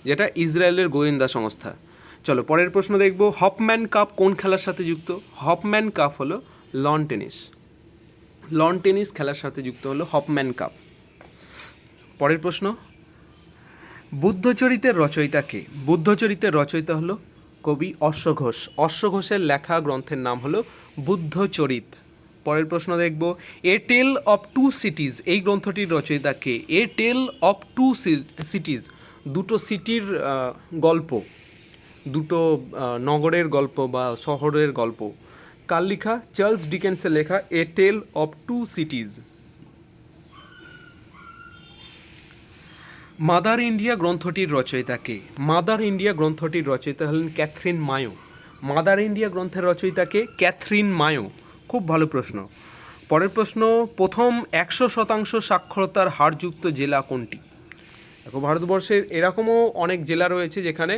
যেটা ইসরায়েলের গোয়েন্দা সংস্থা। চলো পরের প্রশ্ন দেখব, হফম্যান কাপ কোন খেলার সাথে যুক্ত? হফম্যান কাপ হলো লন টেনিস। লন টেনিস খেলার সাথে যুক্ত হলো হফম্যান কাপ। পরের প্রশ্ন, বুদ্ধচরিতের রচয়িতা কে? বুদ্ধচরিতের রচয়িতা হলো কবি অশ্বঘোষ। অশ্বঘোষের লেখা গ্রন্থের নাম হলো বুদ্ধচরিত। পরের প্রশ্ন দেখব, এ টেল অফ টু সিটিজ এই গ্রন্থটির রচয়িতা কে? এ টেল অফ টু সিটিজ, দুটো সিটির গল্প, দুটো নগরের গল্প বা শহরের গল্প। কার লেখা? চার্লস ডিকেন্সের লেখা a tale of two cities. Mother India গ্রন্থটির রচয়িতা কে? মাদার ইন্ডিয়া গ্রন্থটির রচয়িতা হলেন ক্যাথরিন মায়ো। মাদার ইন্ডিয়া গ্রন্থের রচয়িতা কে? Catherine mayo. খুব ভালো প্রশ্ন। পরের প্রশ্ন, প্রথম 100% সাক্ষরতার হারযুক্ত জেলা কোনটি? দেখো ভারতবর্ষের এরকমও অনেক জেলা রয়েছে যেখানে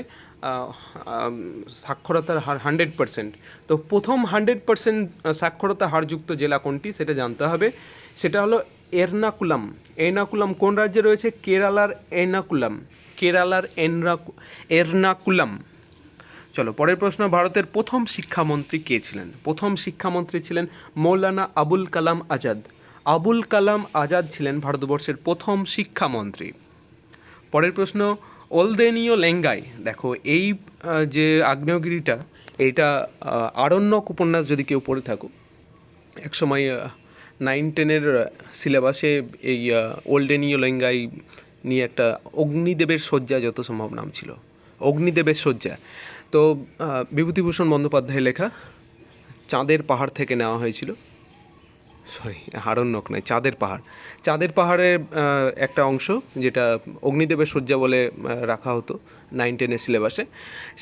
সাক্ষরতার হার 100%। তো প্রথম 100% সাক্ষরতা হারযুক্ত জেলা কোনটি সেটা জানতে হবে। সেটা হলো এর্নাকুলাম। এর্নাকুলাম কোন রাজ্যে রয়েছে? কেরালার এর্নাকুলাম। কেরালার এর্নাকুলাম। চলো পরের প্রশ্ন, ভারতের প্রথম শিক্ষামন্ত্রী কে ছিলেন? প্রথম শিক্ষামন্ত্রী ছিলেন মৌলানা আবুল কালাম আজাদ। আবুল কালাম আজাদ ছিলেন ভারতবর্ষের প্রথম শিক্ষামন্ত্রী। পরের প্রশ্ন, ওলদেনীয় লেঙ্গাই। দেখো এই যে আগ্নেয়গিরিটা, এইটা আরণ্যক উপন্যাস যদি কেউ পড়ে থাকো, একসময় 9-10 সিলেবাসে এই ওলদেনীয় লেঙ্গাই নিয়ে একটা অগ্নিদেবের শয্যা যত সম্ভব নাম ছিল, অগ্নিদেবের শয্যা। তো বিভূতিভূষণ বন্দ্যোপাধ্যায়ের লেখা, চাঁদের পাহাড় থেকে নেওয়া হয়েছিল, সরি আরণ্যক নয়, চাঁদের পাহাড়। চাঁদের পাহাড়ের একটা অংশ যেটা অগ্নিদেবের শয্যা বলে রাখা হতো 9-10 সিলেবাসে,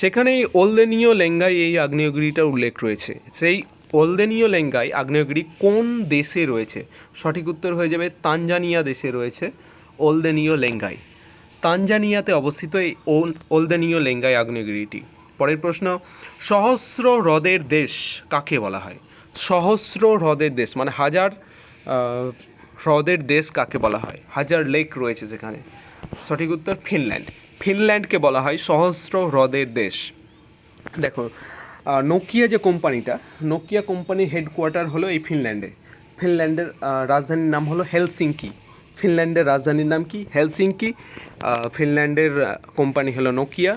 সেখানেই ওলদেনীয় লেঙ্গাই এই আগ্নেয়গিরিটার উল্লেখ রয়েছে। সেই ওলদেনীয় লেঙ্গাই আগ্নেয়গিরি কোন দেশে রয়েছে? সঠিক উত্তর হয়ে যাবে তানজানিয়া দেশে রয়েছে ওলদেনীয় লেঙ্গাই। তানজানিয়াতে অবস্থিত এই ওলদেনীয় লেঙ্গাই আগ্নেয়গিরিটি। পরের প্রশ্ন, সহস্র হ্রদের দেশ কাকে বলা হয়? সহস্র হ্রদের দেশ মানে হাজার হ্রদের দেশ কাকে বলা হয়? হাজার লেক রয়েছে যেখানে। সঠিক উত্তর ফিনল্যান্ড। ফিনল্যান্ডকে বলা হয় সহস্র হ্রদের দেশ। দেখো নোকিয়া যে কোম্পানিটা, নোকিয়া কোম্পানির হেডকোয়ার্টার হলো এই ফিনল্যান্ডে। ফিনল্যান্ডের রাজধানীর নাম হলো হেলসিঙ্কি। ফিনল্যান্ডের রাজধানীর নাম কি? হেলসিঙ্কি। ফিনল্যান্ডের কোম্পানি হলো নোকিয়া।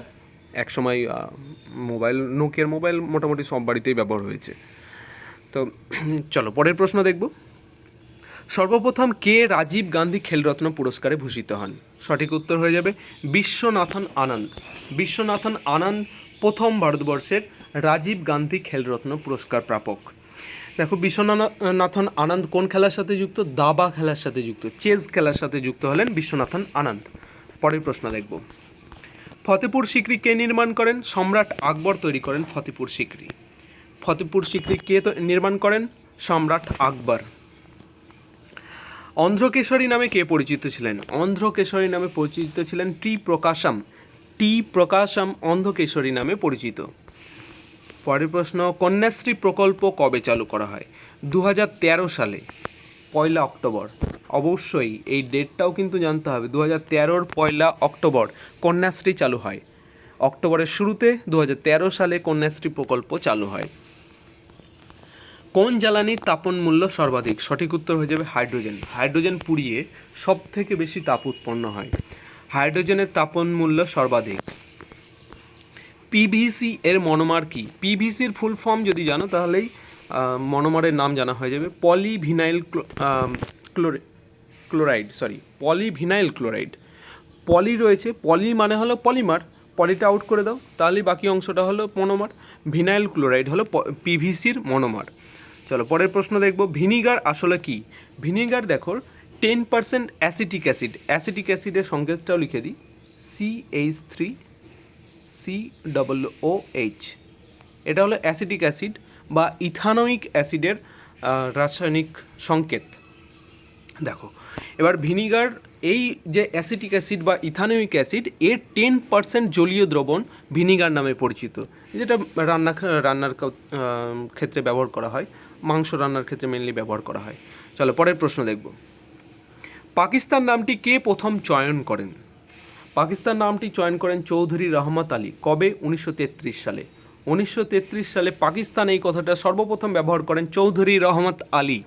একসময় নোকিয়ার মোবাইল মোটামুটি সব বাড়িতেই ব্যবহার হয়েছে। তো চলো পরের প্রশ্ন দেখব, সর্বপ্রথম কে রাজীব গান্ধী খেলরত্ন পুরস্কারে ভূষিত হন? সঠিক উত্তর হয়ে যাবে বিশ্বনাথন আনন্দ। বিশ্বনাথন আনন্দ প্রথম ভারতবর্ষের রাজীব গান্ধী খেলরত্ন পুরস্কার প্রাপক। দেখো বিশ্বনাথন আনন্দ কোন খেলার সাথে যুক্ত? দাবা খেলার সাথে যুক্ত, চেস খেলার সাথে যুক্ত হলেন বিশ্বনাথন আনন্দ। পরের প্রশ্ন দেখব, ফতেপুর সিক্রি কে নির্মাণ করেন? সম্রাট আকবর তৈরি করেন ফতেপুর সিক্রি। ফতেপুর সিক্রি কে নির্মাণ করেন? সম্রাট আকবর। অন্ধ্রকেশরী নামে কে পরিচিত ছিলেন? অন্ধ্রকেশরী নামে পরিচিত ছিলেন টি প্রকাশম। টি প্রকাশম অন্ধ্রকেশরী নামে পরিচিত। পরের প্রশ্ন, কন্যাশ্রী প্রকল্প কবে চালু করা হয়? 2013 সালে 1 অক্টোবর। অবশ্যই এই ডেটটাও কিন্তু জানতে হবে, 2013 1 অক্টোবর কন্যাশ্রী চালু হয়। অক্টোবরের শুরুতে 2013 সালে কন্যাশ্রী প্রকল্প চালু হয়। কোন জ্বালানির তাপন মূল্য সর্বাধিক? সঠিক উত্তর হয়ে যাবে হাইড্রোজেন। হাইড্রোজেন পুড়িয়ে সব থেকে বেশি তাপ উৎপন্ন হয়, হাইড্রোজেনের তাপন মূল্য সর্বাধিক। পিভিসি এর মনোমার কি? পিভিসির ফুল ফর্ম যদি জানো তাহলেই মনোমারের নাম জানা হয়ে যাবে, পলিভিনাইল ক্লোরাইড, পলিভিনাইল ক্লোরাইড। পলি রয়েছে, পলি মানে হলো পলিমার, পলিটা আউট করে দাও তাহলেই বাকি অংশটা হলো মনোমার। ভিনাইল ক্লোরাইড হলো পিভিসির মনোমার। চলো পরের প্রশ্ন দেখব, ভিনিগার আসলে কি? ভিনিগার দেখো 10% অ্যাসিটিক অ্যাসিড। অ্যাসিটিক অ্যাসিডের সংকেতটাও লিখে দিই, CH3COOH। এটা হলো অ্যাসিটিক অ্যাসিড বা ইথানোয়িক অ্যাসিডের রাসায়নিক সংকেত। দেখো এবার ভিনিগার, এই যে অ্যাসিটিক অ্যাসিড বা ইথানোয়িক অ্যাসিড, এর 10% জলীয় দ্রবণ ভিনিগার নামে পরিচিত, যেটা রান্নার ক্ষেত্রে ব্যবহার করা হয়, মাংস রান্নার ক্ষেত্রে মেনলি ব্যবহার করা হয়। চলো পরের প্রশ্ন দেখব, পাকিস্তান নামটি কে প্রথম চয়ন করেন? পাকিস্তান নামটি চয়ন করেন চৌধুরী রহমত আলী। কবে? 1933 সালে। 1933 সালে পাকিস্তান এই কথাটা সর্বপ্রথম ব্যবহার করেন চৌধুরী রহমত আলী।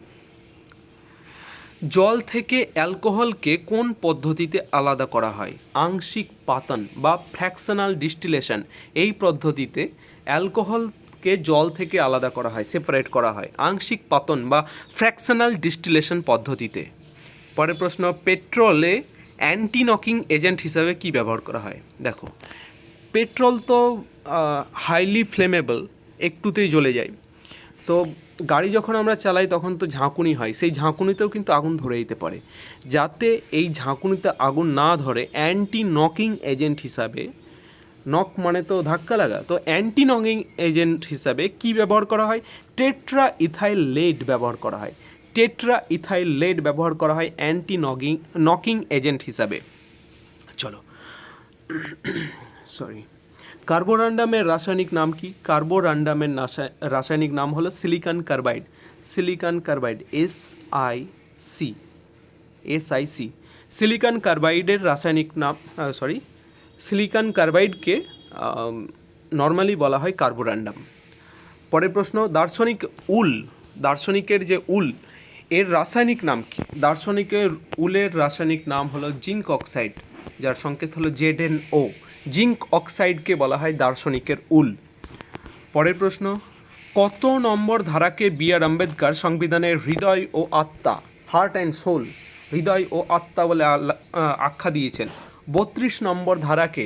জল থেকে অ্যালকোহলকে কোন পদ্ধতিতে আলাদা করা হয়? আংশিক পাতন বা ফ্র্যাকশনাল ডিস্টিলেশন। এই পদ্ধতিতে অ্যালকোহলকে জল থেকে আলাদা করা হয়, সেপারেট করা হয় আংশিক পাতন বা ফ্র্যাকশনাল ডিস্টিলেশন পদ্ধতিতে। পরের প্রশ্ন, পেট্রোলে অ্যান্টি নকিং এজেন্ট হিসাবে কি ব্যবহার করা হয়? দেখো পেট্রোল তো হাইলি ফ্লেমেবল, একটুতেই জ্বলে যায়। তো গাড়ি যখন আমরা চালাই তখন তো ঝাঁকুনি হয়, সেই ঝাঁকুনিতেও কিন্তু আগুন ধরে দিতে পারে। যাতে এই ঝাঁকুনিতে আগুন না ধরে অ্যান্টি নকিং এজেন্ট হিসাবে, নক মানে তো ধাক্কা লাগা, তো অ্যান্টি নকিং এজেন্ট হিসাবে কি ব্যবহার করা হয়? টেট্রা ইথাইল লেড ব্যবহার করা হয়। টেট্রা ইথাইল লেড ব্যবহার করা হয় অ্যান্টি নকিং এজেন্ট হিসাবে। চলো কার্বোরান্ডামের রাসায়নিক নাম কি? কার্বোরান্ডামের রাসায়নিক নাম হলো silicon carbide. Silicon carbide, SiC। Silicon কার্বাইডের রাসায়নিক নাম, সিলিকন কার্বাইডকে নর্মালি বলা হয় কার্বোরান্ডাম। পরের প্রশ্ন, দার্শনিকের যে উল, এর রাসায়নিক নাম কি? দার্শনিকের উলের রাসায়নিক নাম হলো জিঙ্ক অক্সাইড, যার সংকেত হলো ZnO। জিঙ্ক অক্সাইডকে বলা হয় দার্শনিকের উল। পরের প্রশ্ন, কত নম্বর ধারাকে B.R. আম্বেদকর সংবিধানের হৃদয় ও আত্মা, হার্ট অ্যান্ড সোল, হৃদয় ও আত্মা বলে আখ্যা দিয়েছেন? 32 নম্বর ধারাকে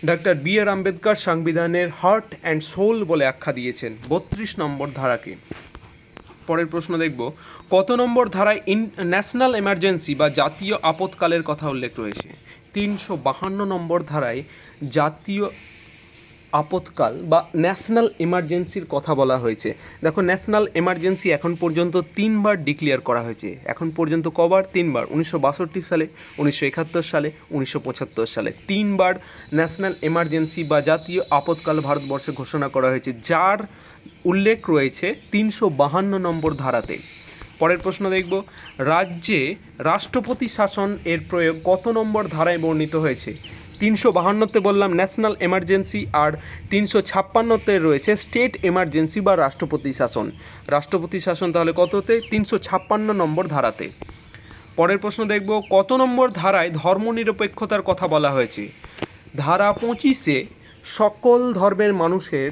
ডক্টর B.R. আম্বেদকর সংবিধানের হার্ট অ্যান্ড সোল বলে আখ্যা দিয়েছেন, 32 নম্বর ধারাকে। পরের প্রশ্ন দেখব, কত নম্বর ধারায় ন্যাশনাল এমার্জেন্সি বা জাতীয় আপৎকালের কথা উল্লেখ রয়েছে? 352 নম্বর ধারায় জাতীয় আপৎকাল বা ন্যাশনাল এমার্জেন্সির কথা বলা হয়েছে। দেখো ন্যাশনাল এমার্জেন্সি এখন পর্যন্ত 3বার ডিক্লেয়ার করা হয়েছে। এখন পর্যন্ত কবার? 3বার। 1962 সালে, 1971 সালে, 1975 সালে 3বার ন্যাশনাল এমার্জেন্সি বা জাতীয় আপৎকাল ভারতবর্ষে ঘোষণা করা হয়েছে, যার উল্লেখ রয়েছে 352 নম্বর ধারাতে। পরের প্রশ্ন দেখব, রাজ্যে রাষ্ট্রপতি শাসন এর প্রয়োগ কত নম্বর ধারায় বর্ণিত হয়েছে? 352তে বললাম ন্যাশনাল এমার্জেন্সি, আর 356তে রয়েছে স্টেট এমার্জেন্সি বা রাষ্ট্রপতি শাসন। রাষ্ট্রপতি শাসন তাহলে কততে? 356 নম্বর ধারাতে। পরের প্রশ্ন দেখব, কত নম্বর ধারায় ধর্মনিরপেক্ষতার কথা বলা হয়েছে? ধারা 25-এ সকল ধর্মের মানুষের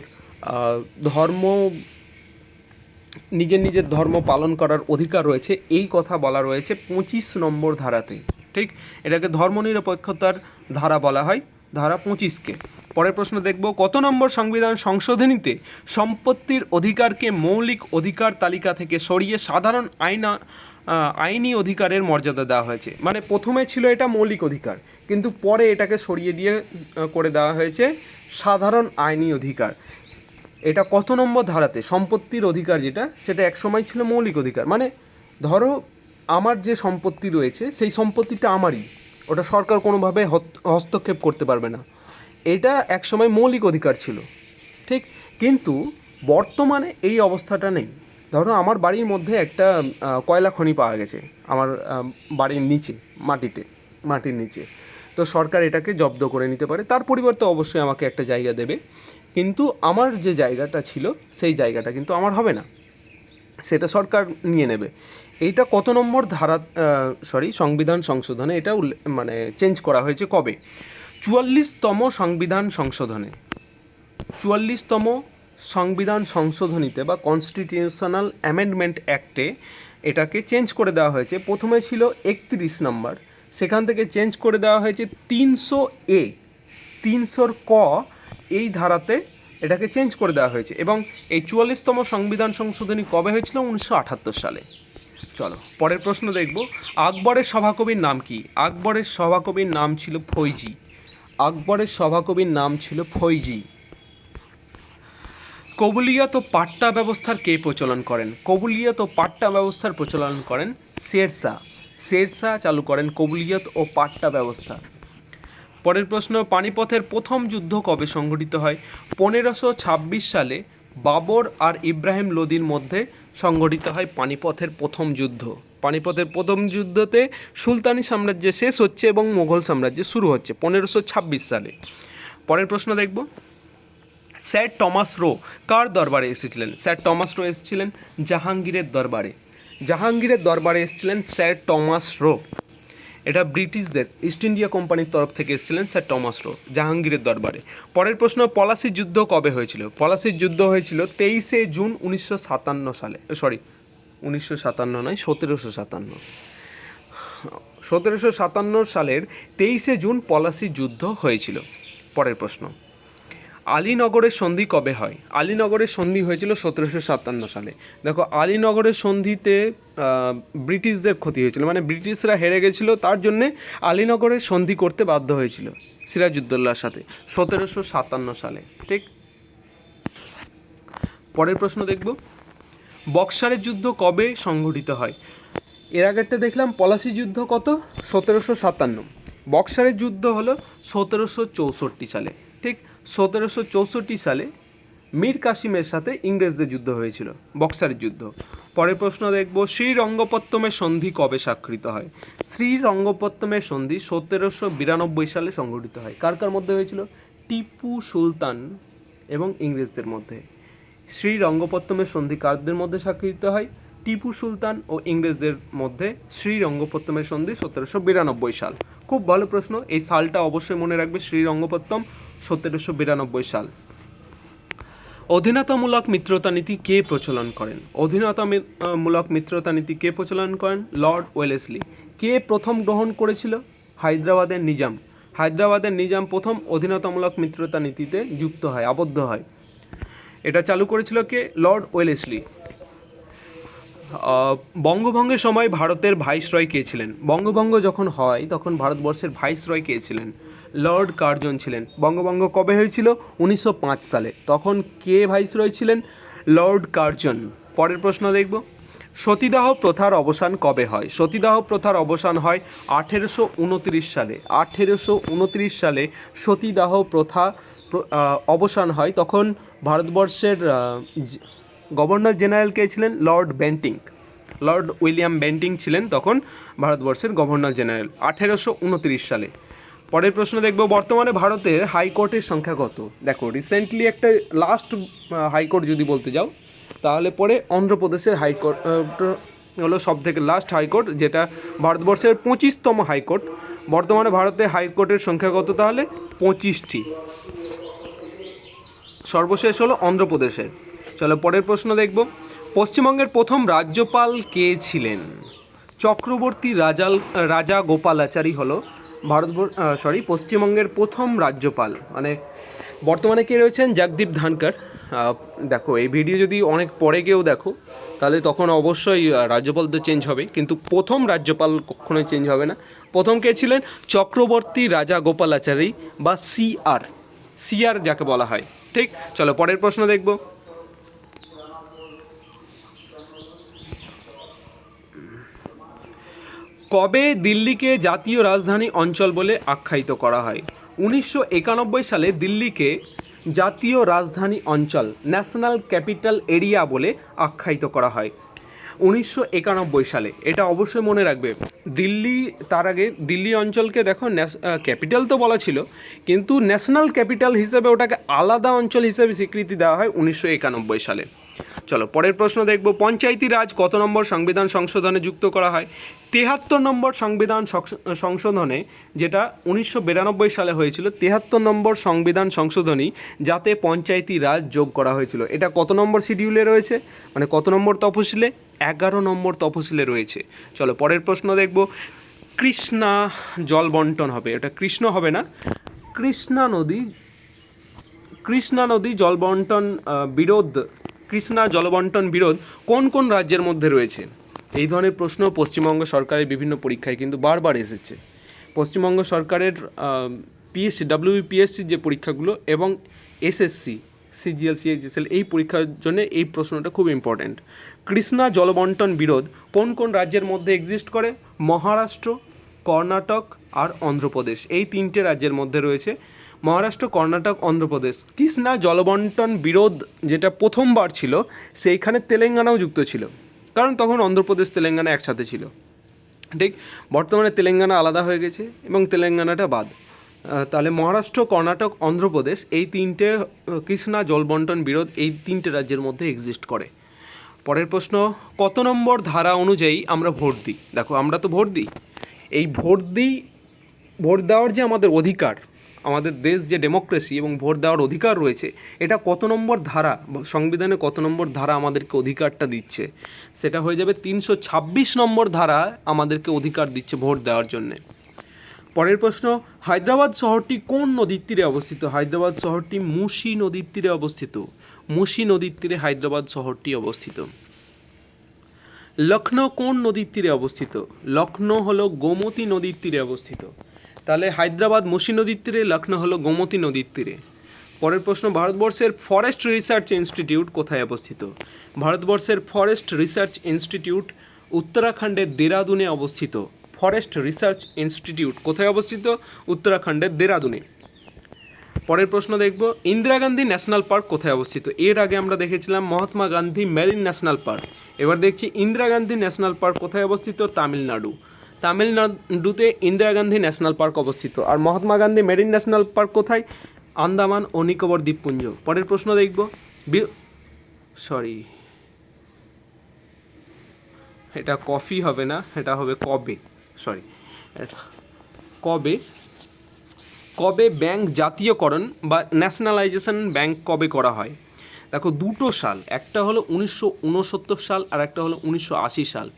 নিজের ধর্ম পালন করার অধিকার রয়েছে, এই কথা বলা রয়েছে 25 নম্বর ধারাতে। ঠিক, এটাকে ধর্মনিরপেক্ষতার ধারা বলা হয়, ধারা 25-কে। পরের প্রশ্ন দেখব, কত নম্বর সংবিধান সংশোধনীতে সম্পত্তির অধিকারকে মৌলিক অধিকার তালিকা থেকে সরিয়ে সাধারণ আইনি অধিকারের মর্যাদা দেওয়া হয়েছে? মানে প্রথমে ছিল এটা মৌলিক অধিকার, কিন্তু পরে এটাকে সরিয়ে দিয়ে করে দেওয়া হয়েছে সাধারণ আইনি অধিকার। এটা কত নম্বর ধারাতে? সম্পত্তির অধিকার যেটা, সেটা একসময় ছিল মৌলিক অধিকার। মানে ধরো আমার যে সম্পত্তি রয়েছে সেই সম্পত্তিটা আমারই, ওটা সরকার কোনোভাবে হস্তক্ষেপ করতে পারবে না, এটা একসময় মৌলিক অধিকার ছিল, ঠিক। কিন্তু বর্তমানে এই অবস্থাটা নেই। ধরো আমার বাড়ির মধ্যে একটা কয়লা খনি পাওয়া গেছে আমার বাড়ির নিচে, মাটির নিচে, তো সরকার এটাকে জব্দ করে নিতে পারে, তার পরিবর্তে অবশ্যই আমাকে একটা জায়গা দেবে, কিন্তু আমার যে জায়গাটা ছিল সেই জায়গাটা কিন্তু আমার হবে না, সেটা সরকার নিয়ে নেবে। এইটা কত নম্বর ধারা সংবিধান সংশোধনে এটা মানে চেঞ্জ করা হয়েছে কবে? 44তম সংবিধান সংশোধনে, 44তম সংবিধান সংশোধনীতে বা কনস্টিটিউশনাল অ্যামেন্ডমেন্ট অ্যাক্টে এটাকে চেঞ্জ করে দেওয়া হয়েছে। প্রথমে ছিল 31 নম্বর, সেখান থেকে চেঞ্জ করে দেওয়া হয়েছে 300A, 300 ক এই ধারাতে এটাকে চেঞ্জ করে দেওয়া হয়েছে। এবং এই 44তম সংবিধান সংশোধনী কবে হয়েছিল? 1978 সালে। চলো পরের প্রশ্ন দেখব, আকবরের সভাকবির নাম কি? আকবরের সভাকবির নাম ছিল ফৈজি। আকবরের সভাকবির নাম ছিল ফৈজি। কবুলিয়ত ও পাট্টা ব্যবস্থার কে প্রচলন করেন? কবুলিয়ত ও পাট্টা ব্যবস্থার প্রচলন করেন শেরশাহ। শেরশাহ চালু করেন কবুলিয়ত ও পাট্টা ব্যবস্থা। পরের প্রশ্ন, পানিপথের প্রথম যুদ্ধ কবে সংঘটিত হয়? 1526 সালে বাবর আর ইব্রাহিম লোদির মধ্যে সংঘটিত হয় পানিপথের প্রথম যুদ্ধ। পানিপথের প্রথম যুদ্ধতে সুলতানি সাম্রাজ্য শেষ হচ্ছে এবং মোগল সাম্রাজ্য শুরু হচ্ছে 1526 সালে। পরের প্রশ্ন দেখব, স্যার টমাস রো কার দরবারে এসেছিলেন? স্যার টমাস রো এসেছিলেন জাহাঙ্গীরের দরবারে। জাহাঙ্গীরের দরবারে এসেছিলেন স্যার টমাস রো। এটা ব্রিটিশদের ইস্ট ইন্ডিয়া কোম্পানির তরফ থেকে এসেছিলেন স্যার টমাস রো জাহাঙ্গীরের দরবারে। পরের প্রশ্ন, পলাশির যুদ্ধ কবে হয়েছিল? পলাশির যুদ্ধ হয়েছিল 23শে জুন 1957 সালে। 1957 নয়, 1757। 1757 সালের 23শে জুন পলাশির যুদ্ধ হয়েছিল। পরের প্রশ্ন, আলীনগরের সন্ধি কবে হয়? আলীনগরের সন্ধি হয়েছিল 1757 সালে। দেখো, আলীনগরের সন্ধিতে ব্রিটিশদের ক্ষতি হয়েছিল, মানে ব্রিটিশরা হেরে গেছিলো, তার জন্যে আলীনগরের সন্ধি করতে বাধ্য হয়েছিল সিরাজউদ্দৌলার সাথে 1757 সালে, ঠিক। পরের প্রশ্ন দেখব, বক্সারের যুদ্ধ কবে সংঘটিত হয়? এর আগেরটা দেখলাম পলাশি যুদ্ধ কত? 1757। বক্সারের যুদ্ধ হলো 1764 সালে, ঠিক। 1764 সালে মীর কাসিমের সাথে ইংরেজদের যুদ্ধ হয়েছিল, বক্সারের যুদ্ধ। পরের প্রশ্ন দেখব, শ্রীরঙ্গপত্তমের সন্ধি কবে স্বাক্ষরিত হয়? শ্রীরঙ্গপত্তমের সন্ধি 1792 সালে সংঘটিত হয়। কার কার মধ্যে হয়েছিল? টিপু সুলতান এবং ইংরেজদের মধ্যে। শ্রীরঙ্গপত্তমের সন্ধি কাদের মধ্যে স্বাক্ষরিত হয়? টিপু সুলতান ও ইংরেজদের মধ্যে শ্রীরঙ্গপত্তমের সন্ধি 1792 সাল। খুব ভালো প্রশ্ন, এই সালটা অবশ্যই মনে রাখবে, শ্রীরঙ্গপত্তম 1792 সাল। অধীনতামূলক মিত্রতা নীতি কে প্রচলন করেন? অধীনতামূলক মিত্রতা নীতি কে প্রচলন করেন? Lord Wellesley. কে প্রথম গ্রহণ করেছিল? হায়দ্রাবাদের নিজাম। হায়দ্রাবাদের নিজাম প্রথম অধীনতামূলক মিত্রতা নীতিতে যুক্ত হয়, আবদ্ধ হয়। এটা চালু করেছিল কে? Lord Wellesley. বঙ্গভঙ্গের সময় ভারতের ভাইসরয় কে ছিলেন? বঙ্গভঙ্গ যখন হয় তখন ভারতবর্ষের ভাইসরয় কে ছিলেন? লর্ড কার্জন ছিলেন। বঙ্গভঙ্গ কবে হয়েছিল? 1905 সালে। তখন কে ভাইসরয় ছিলেন? Lord Curzon. পরের প্রশ্ন দেখব, সতীদাহ প্রথার অবসান কবে হয়? সতীদাহ প্রথার অবসান হয় 1829 সালে। 1829 সালে সতীদাহ প্রথা অবসান হয়। তখন ভারতবর্ষের গভর্নর জেনারেল কে ছিলেন? Lord Bentinck. Lord William Bentinck ছিলেন তখন ভারতবর্ষের গভর্নর জেনারেল 1829 সালে। পরের প্রশ্ন দেখব, বর্তমানে ভারতের হাইকোর্টের সংখ্যা কত? দেখো, রিসেন্টলি একটা লাস্ট হাইকোর্ট যদি বলতে যাও তাহলে পরে অন্ধ্রপ্রদেশের হাইকোর্ট হলো সব থেকে লাস্ট হাইকোর্ট, যেটা ভারতবর্ষের 25তম হাইকোর্ট। বর্তমানে ভারতের হাইকোর্টের সংখ্যা কত তাহলে? 25টি। সর্বশেষ হলো অন্ধ্রপ্রদেশের। চলো পরের প্রশ্ন দেখব, পশ্চিমবঙ্গের প্রথম রাজ্যপাল কে ছিলেন? চক্রবর্তী রাজা গোপালাচারী হলো পশ্চিমবঙ্গের প্রথম রাজ্যপাল। মানে বর্তমানে কে রয়েছেন? জগদীপ ধানকর। দেখো এই ভিডিও যদি অনেক পরে গিয়েও দেখো তাহলে তখন অবশ্যই রাজ্যপাল তো চেঞ্জ হবে, কিন্তু প্রথম রাজ্যপাল কখনোই চেঞ্জ হবে না। প্রথম কে ছিলেন? চক্রবর্তী রাজা গোপালাচারী বা সিআর, সিআর যাকে বলা হয়। ঠিক, চলো পরের প্রশ্ন দেখব। কবে দিল্লিকে জাতীয় রাজধানী অঞ্চল বলে আখ্যায়িত করা হয়? 1991 সালে দিল্লিকে জাতীয় রাজধানী অঞ্চল, ন্যাশনাল ক্যাপিটাল এরিয়া বলে আখ্যায়িত করা হয় 1991 সালে। এটা অবশ্যই মনে রাখবে। দিল্লি, তার আগে দিল্লি অঞ্চলকে দেখো ক্যাপিটাল তো বলা ছিল, কিন্তু ন্যাশনাল ক্যাপিটাল হিসেবে ওটাকে আলাদা অঞ্চল হিসেবে স্বীকৃতি দেওয়া হয় 1991 সালে। চলো পরের প্রশ্ন দেখব। পঞ্চায়েতি রাজ কত নম্বর সংবিধান সংশোধনে যুক্ত করা হয়? 73 নম্বর সংবিধান সংশোধনে, যেটা 1992 সালে হয়েছিল। 73 নম্বর সংবিধান সংশোধনী, যাতে পঞ্চায়েতি রাজ যোগ করা হয়েছিল। এটা কত নম্বর শিডিউলে রয়েছে, মানে কত নম্বর তফসিলে? 11 নম্বর তফসিলে রয়েছে। চলো পরের প্রশ্ন দেখব। কৃষ্ণা জল বন্টন হবে, এটা কৃষ্ণ হবে না, কৃষ্ণা নদী জল বন্টন বিরোধ, কৃষ্ণা জলবন্টন বিরোধ কোন কোন রাজ্যের মধ্যে রয়েছে? এই ধরনের প্রশ্ন পশ্চিমবঙ্গ সরকারের বিভিন্ন পরীক্ষায় কিন্তু বারবার এসেছে। পশ্চিমবঙ্গ সরকারের পিএসসি, ডাব্লিউবিপিএসসির যে পরীক্ষাগুলো এবং এসএসসি, সিজিএল, সিএইচএসএল, এই পরীক্ষার জন্য এই প্রশ্নটা খুব ইম্পর্ট্যান্ট। কৃষ্ণা জলবন্টন বিরোধ কোন কোন রাজ্যের মধ্যে এক্সিস্ট করে? মহারাষ্ট্র, কর্ণাটক আর অন্ধ্রপ্রদেশ, এই তিনটে রাজ্যের মধ্যে রয়েছে। মহারাষ্ট্র, কর্ণাটক, অন্ধ্রপ্রদেশ। কৃষ্ণা জলবন্টন বিরোধ যেটা প্রথমবার ছিল, সেইখানে তেলেঙ্গানাও যুক্ত ছিল, কারণ তখন অন্ধ্রপ্রদেশ তেলেঙ্গানা একসাথে ছিল। ঠিক, বর্তমানে তেলেঙ্গানা আলাদা হয়ে গেছে এবং তেলেঙ্গানাটা বাদ। তাহলে মহারাষ্ট্র, কর্ণাটক, অন্ধ্রপ্রদেশ, এই তিনটে কৃষ্ণা জলবন্টন বিরোধ এই তিনটে রাজ্যের মধ্যে এক্সিস্ট করে। পরের প্রশ্ন, কত নম্বর ধারা অনুযায়ী আমরা ভোট দিই? দেখো আমরা তো ভোট দিই, এই ভোট দেওয়ার যে আমাদের অধিকার, আমাদের দেশ যে ডেমোক্রেসি এবং ভোট দেওয়ার অধিকার রয়েছে, এটা কত নম্বর ধারা, সংবিধানে কত নম্বর ধারা আমাদেরকে অধিকারটা দিচ্ছে? সেটা হয়ে যাবে 326 নম্বর ধারা আমাদেরকে অধিকার দিচ্ছে ভোট দেওয়ার জন্যে। পরের প্রশ্ন, হায়দ্রাবাদ শহরটি কোন নদীর তীরে অবস্থিত? হায়দ্রাবাদ শহরটি মুসি নদীর তীরে অবস্থিত। মুসি নদীর তীরে হায়দ্রাবাদ শহরটি অবস্থিত। লখনৌ কোন নদীর তীরে অবস্থিত? লখনৌ হলো গোমতী নদীর তীরে অবস্থিত। তাহলে হায়দ্রাবাদ মুসি নদীর তীরে, লখনৌ হলো গোমতী নদীর তীরে। পরের প্রশ্ন, ভারতবর্ষের ফরেস্ট রিসার্চ ইনস্টিটিউট কোথায় অবস্থিত? ভারতবর্ষের ফরেস্ট রিসার্চ ইনস্টিটিউট উত্তরাখণ্ডের দেরাদুনে অবস্থিত। ফরেস্ট রিসার্চ ইনস্টিটিউট কোথায় অবস্থিত? উত্তরাখণ্ডের দেরাদুনে। পরের প্রশ্ন দেখব, ইন্দিরা গান্ধী ন্যাশনাল পার্ক কোথায় অবস্থিত? এর আগে আমরা দেখেছিলাম Mahatma Gandhi marine national park, এবার দেখছি ইন্দিরা গান্ধী ন্যাশনাল পার্ক কোথায় অবস্থিত? তামিলনাড়ুতে ইন্দিরা গান্ধী ন্যাশনাল পার্ক অবস্থিত। আর Mahatma Gandhi marine national park কোথায়? আন্দামান ও নিকোবর দ্বীপপুঞ্জ। পরের প্রশ্ন দেখব, এটা কফি হবে না, এটা হবে কবে, কবে ব্যাংক জাতীয়করণ বা ন্যাশনালাইজেশন ব্যাংক কবে করা হয়? দেখো দুটো সাল, একটা হলো 1969 সাল আর একটা হলো 1980 সাল।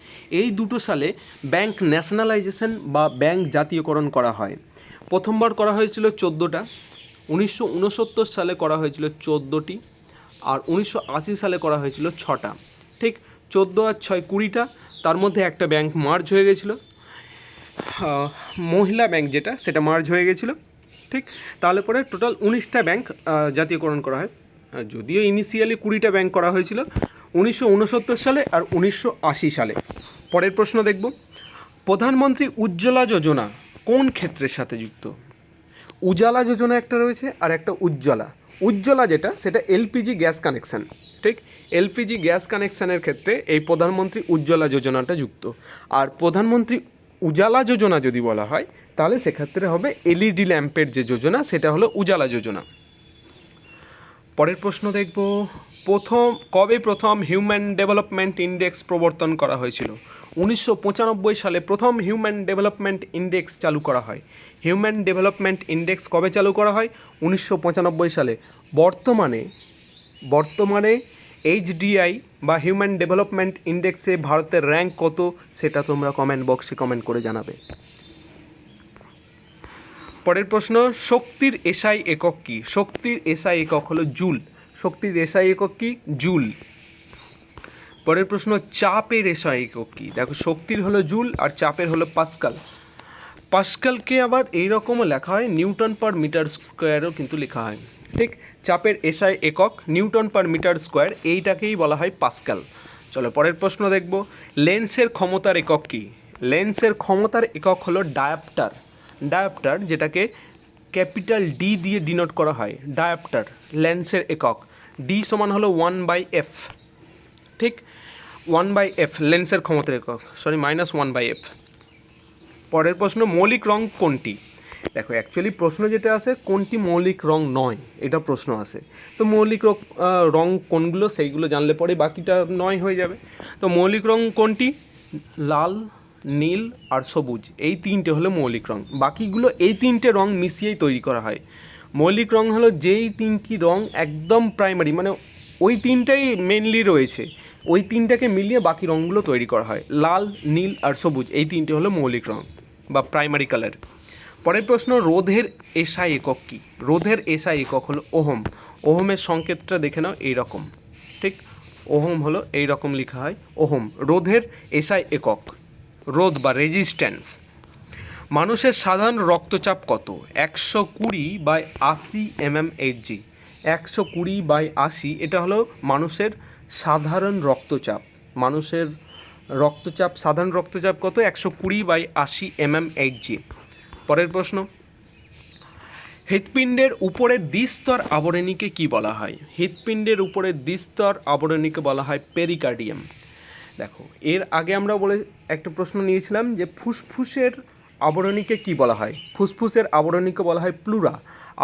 এই দুটো সালে ব্যাংক ন্যাশনালাইজেশন বা ব্যাংক জাতীয়করণ করা হয়। প্রথমবার করা হয়েছিল 14টা, 1969 সালে করা হয়েছিল 14টি, আর 1980 সালে করা হয়েছিল 6টা। ঠিক, 14 আর 6 20টা, তার মধ্যে একটা ব্যাংক মার্জ হয়ে গেছিলো, মহিলা ব্যাংক যেটা, সেটা মার্জ হয়ে গেছিলো। ঠিক, তাহলে পরে টোটাল 19টা ব্যাংক জাতীয়করণ করা হয়, যদিও ইনিশিয়ালি 20টা ব্যাংক করা হয়েছিল 1969 সালে আর 1980 সালে। পরের প্রশ্ন দেখব, প্রধানমন্ত্রী উজ্জ্বলা যোজনা কোন ক্ষেত্রের সাথে যুক্ত? উজালা যোজনা একটা রয়েছে আর একটা উজ্জ্বলা যেটা, সেটা এলপিজি গ্যাস কানেকশান। ঠিক, এলপিজি গ্যাস কানেকশানের ক্ষেত্রে এই প্রধানমন্ত্রী উজ্জ্বলা যোজনাটা যুক্ত। আর প্রধানমন্ত্রী উজালা যোজনা যদি বলা হয় তাহলে সেক্ষেত্রে হবে এলইডি ল্যাম্পের যে যোজনা, সেটা হলো উজালা যোজনা। পরের প্রশ্ন দেখব, কবে প্রথম হিউম্যান ডেভেলপমেন্ট ইন্ডেক্স প্রবর্তন করা হয়েছিল? 1995 সালে প্রথম হিউম্যান ডেভেলপমেন্ট ইন্ডেক্স চালু করা হয়। হিউম্যান ডেভেলপমেন্ট ইন্ডেক্স কবে চালু করা হয়? 1995 সালে। বর্তমানে এইচডিআই বা হিউম্যান ডেভেলপমেন্ট ইন্ডেক্সে ভারতের র্যাঙ্ক কত, সেটা তোমরা কমেন্ট বক্সে কমেন্ট করে জানাবে। পরের প্রশ্ন, শক্তির এসআই একক কি? শক্তির এসআই একক হলো জুল। শক্তির এসআই একক কি? জুল। পরের প্রশ্ন, চাপের এসআই একক কি? দেখো, শক্তির হলো জুল আর চাপের হলো পাস্কাল। পাস্কালকে আবার এইরকমও লেখা হয়, নিউটন পার মিটার স্কোয়ারও কিন্তু লেখা হয়। ঠিক, চাপের এসআই একক নিউটন পার মিটার স্কোয়ার, এইটাকেই বলা হয় পাস্কাল। চলো পরের প্রশ্ন দেখব, লেন্সের ক্ষমতার একক কি? লেন্সের ক্ষমতার একক হলো ডায়াপ্টার। ডায়াপ্টার, যেটাকে ক্যাপিটাল ডি দিয়ে ডিনোট করা হয়, ডায়াপ্টার লেন্সের একক। ডি সমান হলো 1/f। ঠিক, 1/f লেন্সের ক্ষমতার একক, সরি -1/f। পরের প্রশ্ন, মৌলিক রং কোনটি? দেখো, অ্যাকচুয়ালি প্রশ্ন যেটা আছে, কোনটি মৌলিক রং নয়, এটা প্রশ্ন আসে। তো মৌলিক রং কোনগুলো সেইগুলো জানলে পরে বাকিটা নয় হয়ে যাবে। তো মৌলিক রং কোনটি? লাল, নীল আর সবুজ, এই তিনটে হলো মৌলিক রং। বাকিগুলো এই তিনটে রং মিশিয়েই তৈরি করা হয়। মৌলিক রং হলো যেই তিনটি রং একদম প্রাইমারি, মানে ওই তিনটাই মেনলি রয়েছে, ওই তিনটাকে মিলিয়ে বাকি রঙগুলো তৈরি করা হয়। লাল, নীল আর সবুজ, এই তিনটে হলো মৌলিক রং বা প্রাইমারি কালার। পরের প্রশ্ন, রোধের এসআই একক কি? রোধের এসআই একক হলো ওহম। ওহমের সংকেতটা দেখে নাও এইরকম। ঠিক, ওহম হলো এইরকম লেখা হয়, ওহম। রোধের এসআই একক, রোধ বা রেজিস্ট্যান্স। মানুষের সাধারণ রক্তচাপ কত? 120/80 mmHg। 120/80, এটা হলো মানুষের সাধারণ রক্তচাপ। মানুষের রক্তচাপ, সাধারণ রক্তচাপ কত? 120/80 mmHg। পরের প্রশ্ন, হৃৎপিণ্ডের উপরের দ্বিস্তর আবরণীকে কি বলা হয়? হৃৎপিণ্ডের উপরের দ্বিস্তর আবরণীকে বলা হয় পেরিকার্ডিয়াম। দেখো, এর আগে আমরা একটা প্রশ্ন নিয়েছিলাম যে ফুসফুসের আবরণীকে কি বলা হয়? ফুসফুসের আবরণীকে বলা হয় প্লুরা,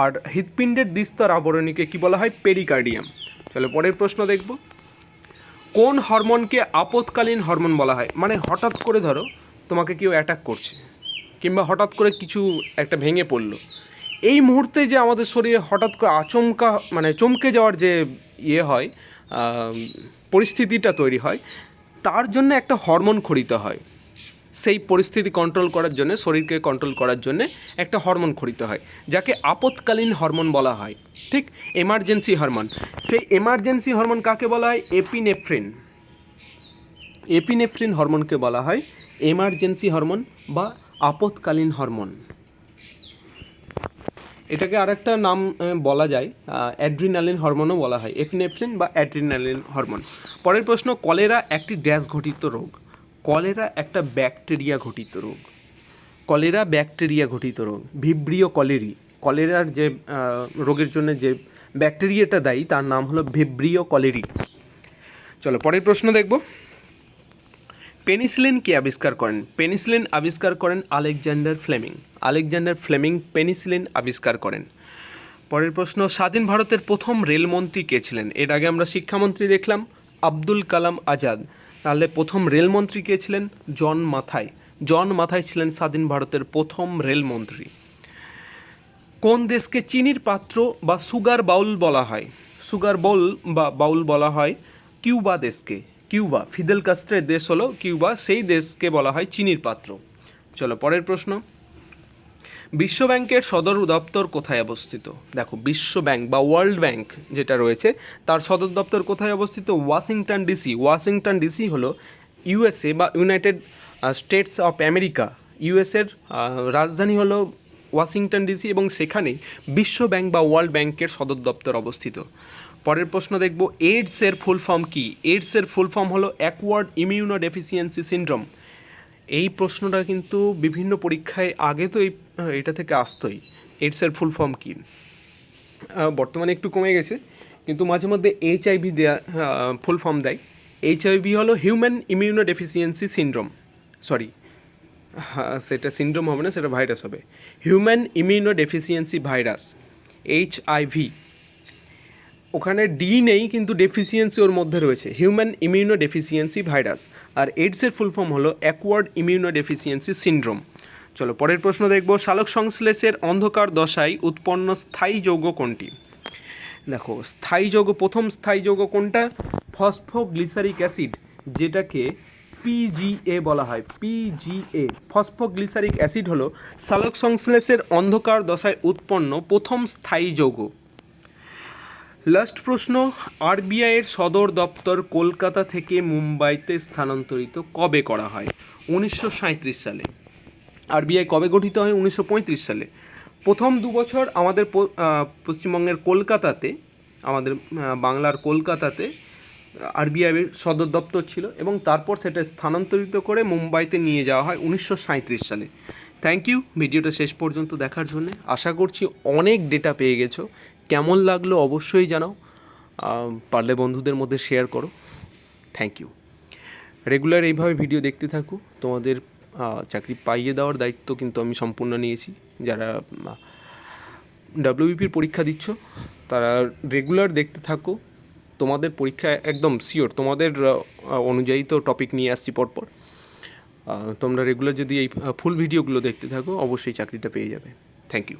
আর হৃৎপিণ্ডের দ্বিস্তর আবরণীকে কি বলা হয়? পেরিকার্ডিয়াম। চলো পরের প্রশ্ন দেখব, কোন হরমোনকে আপৎকালীন হরমোন বলা হয়? মানে হঠাৎ করে ধরো তোমাকে কেউ অ্যাটাক করছে, কিংবা হঠাৎ করে কিছু একটা ভেঙে পড়লো, এই মুহূর্তে যে আমাদের শরীরে হঠাৎ করে আচমকা, মানে চমকে যাওয়ার যে হয়, পরিস্থিতিটা তৈরি হয়, তার জন্য একটা হরমোন খরিত হয়। সেই পরিস্থিতি কন্ট্রোল করার জন্য, শরীরকে কন্ট্রোল করার জন্য একটা হরমোন খরিত হয়, যাকে আপৎকালীন হরমোন বলা হয়। ঠিক, এমার্জেন্সি হরমোন। সেই এমার্জেন্সি হরমোন কাকে বলা হয়? এপিনেফ্রিন। এপিনেফ্রিন হরমোনকে বলা হয় এমার্জেন্সি হরমোন বা আপৎকালীন হরমোন। এটাকে আরেকটা নাম বলা যায়, অ্যাড্রিনালিন হরমোনও বলা হয়, এপিনেফ্রিন বা অ্যাড্রিনালিন হরমোন। পরের প্রশ্ন, কলেরা একটি ড্যাশ ঘটিত রোগ। কলেরা একটা ব্যাকটেরিয়া ঘটিত রোগ। কলেরা ব্যাকটেরিয়া ঘটিত রোগ, ভিব্রিও কলেরি। কলেরার যে রোগের জন্য যে ব্যাকটেরিয়াটা দায়ী, তার নাম হলো ভিব্রিও কলেরি। চলো পরের প্রশ্ন দেখব, পেনিসিলিন কে আবিষ্কার করেন? পেনিসিলিন আবিষ্কার করেন Alexander Fleming. Alexander Fleming penicillin আবিষ্কার করেন। পরের প্রশ্ন, স্বাধীন ভারতের প্রথম রেলমন্ত্রী কে ছিলেন? এর আগে আমরা শিক্ষামন্ত্রী দেখলাম, আব্দুল কালাম আজাদ। তাহলে প্রথম রেলমন্ত্রী কে ছিলেন? জন মাথাই। জন মাথাই ছিলেন স্বাধীন ভারতের প্রথম রেলমন্ত্রী। কোন দেশকে চিনির পাত্র বা সুগার বাউল বলা হয়? সুগার বাউল বলা হয় কিউবা দেশকে। কিউবা, ফিদেল কাস্ট্রের দেশ হলো কিউবা, সেই দেশকে বলা হয় চিনির পাত্র। চলো পরের প্রশ্ন, বিশ্ব ব্যাংকের সদর দপ্তর কোথায় অবস্থিত? দেখো, বিশ্ব ব্যাংক বা ওয়ার্ল্ড ব্যাংক যেটা রয়েছে, তার সদর দপ্তর কোথায় অবস্থিত? Washington DC. ওয়াশিংটন ডিসি হলো ইউএসএ বা ইউনাইটেড স্টেটস অফ আমেরিকা। ইউএসএর রাজধানী হলো ওয়াশিংটন ডিসি, এবং সেখানেই বিশ্ব ব্যাংক বা ওয়ার্ল্ড ব্যাংকের সদর দপ্তর অবস্থিত। পরের প্রশ্ন দেখব, এইডসের ফুল ফর্ম কি? এইডসের ফুল ফর্ম হলো অ্যাকোয়ার্ড ইমিউনোডেফিসিয়েন্সি সিনড্রোম। এই প্রশ্নটা কিন্তু বিভিন্ন পরীক্ষায় আগে তো এটা থেকে আসতোই। এইডসের ফুল ফর্ম কী? বর্তমানে একটু কমে গেছে, কিন্তু মাঝে মধ্যে এইচআইভি দেয়া ফুল ফর্ম দেয়। এইচআইভি হলো হিউম্যান ইমিউনোডেফিসিয়েন্সি সিনড্রোম। সরি, সেটা সিনড্রোম হবে না, সেটা ভাইরাস হবে। Human immunodeficiency virus, HIV. ওখানে ডি নেই, কিন্তু ডেফিসিয়েন্সি ওর মধ্যে রয়েছে, হিউম্যান ইমিউনোডেফিসিয়েন্সি ভাইরাস। আর এইডসের ফুল ফর্ম হলো অ্যাকোয়ার্ড ইমিউনোডেফিসিয়েন্সি সিনড্রোম। চলো পরের প্রশ্ন দেখব, সালোক সংশ্লেষের অন্ধকার দশায় উৎপন্ন স্থায়ী যৌগ কোনটি? দেখো, স্থায়ী যৌগ, প্রথম স্থায়ী যৌগ কোনটা? ফসফোগ্লিসারিক অ্যাসিড, যেটাকে পিজিএ বলা হয়। পিজিএ ফসফোগ্লিসারিক অ্যাসিড হলো সালোক সংশ্লেষের অন্ধকার দশায় উৎপন্ন প্রথম স্থায়ী যৌগ। লাস্ট প্রশ্ন, আরবিআইয়ের সদর দপ্তর কলকাতা থেকে মুম্বাইতে স্থানান্তরিত কবে করা হয়? 1937 সালে। আরবিআই কবে গঠিত হয়? 1935 সালে। প্রথম 2 বছর আমাদের পশ্চিমবঙ্গের কলকাতাতে, আমাদের বাংলার কলকাতাতে আরবিআইয়ের সদর দপ্তর ছিল এবং তারপর সেটা স্থানান্তরিত করে মুম্বাইতে নিয়ে যাওয়া হয় 1937 সালে। থ্যাংক ইউ ভিডিওটা শেষ পর্যন্ত দেখার জন্য। আশা করছি অনেক ডেটা পেয়ে গেছো। কেমন লাগলো অবশ্যই জানাও, পারলে বন্ধুদের মধ্যে শেয়ার করো। Thank you. রেগুলার এইভাবে ভিডিও দেখতে থাকো। তোমাদের চাকরি পাইয়ে দেওয়ার দায়িত্ব কিন্তু আমি সম্পূর্ণ নিয়েছি। যারা ডাব্লিউবিপির পরীক্ষা দিচ্ছ তারা রেগুলার দেখতে থাকো। তোমাদের পরীক্ষা একদম শিওর, তোমাদের অনুযায়ী তো টপিক নিয়ে আসছি পরপর। তোমরা রেগুলার যদি এই ফুল ভিডিওগুলো দেখতে থাকো অবশ্যই চাকরিটা পেয়ে যাবে। Thank you.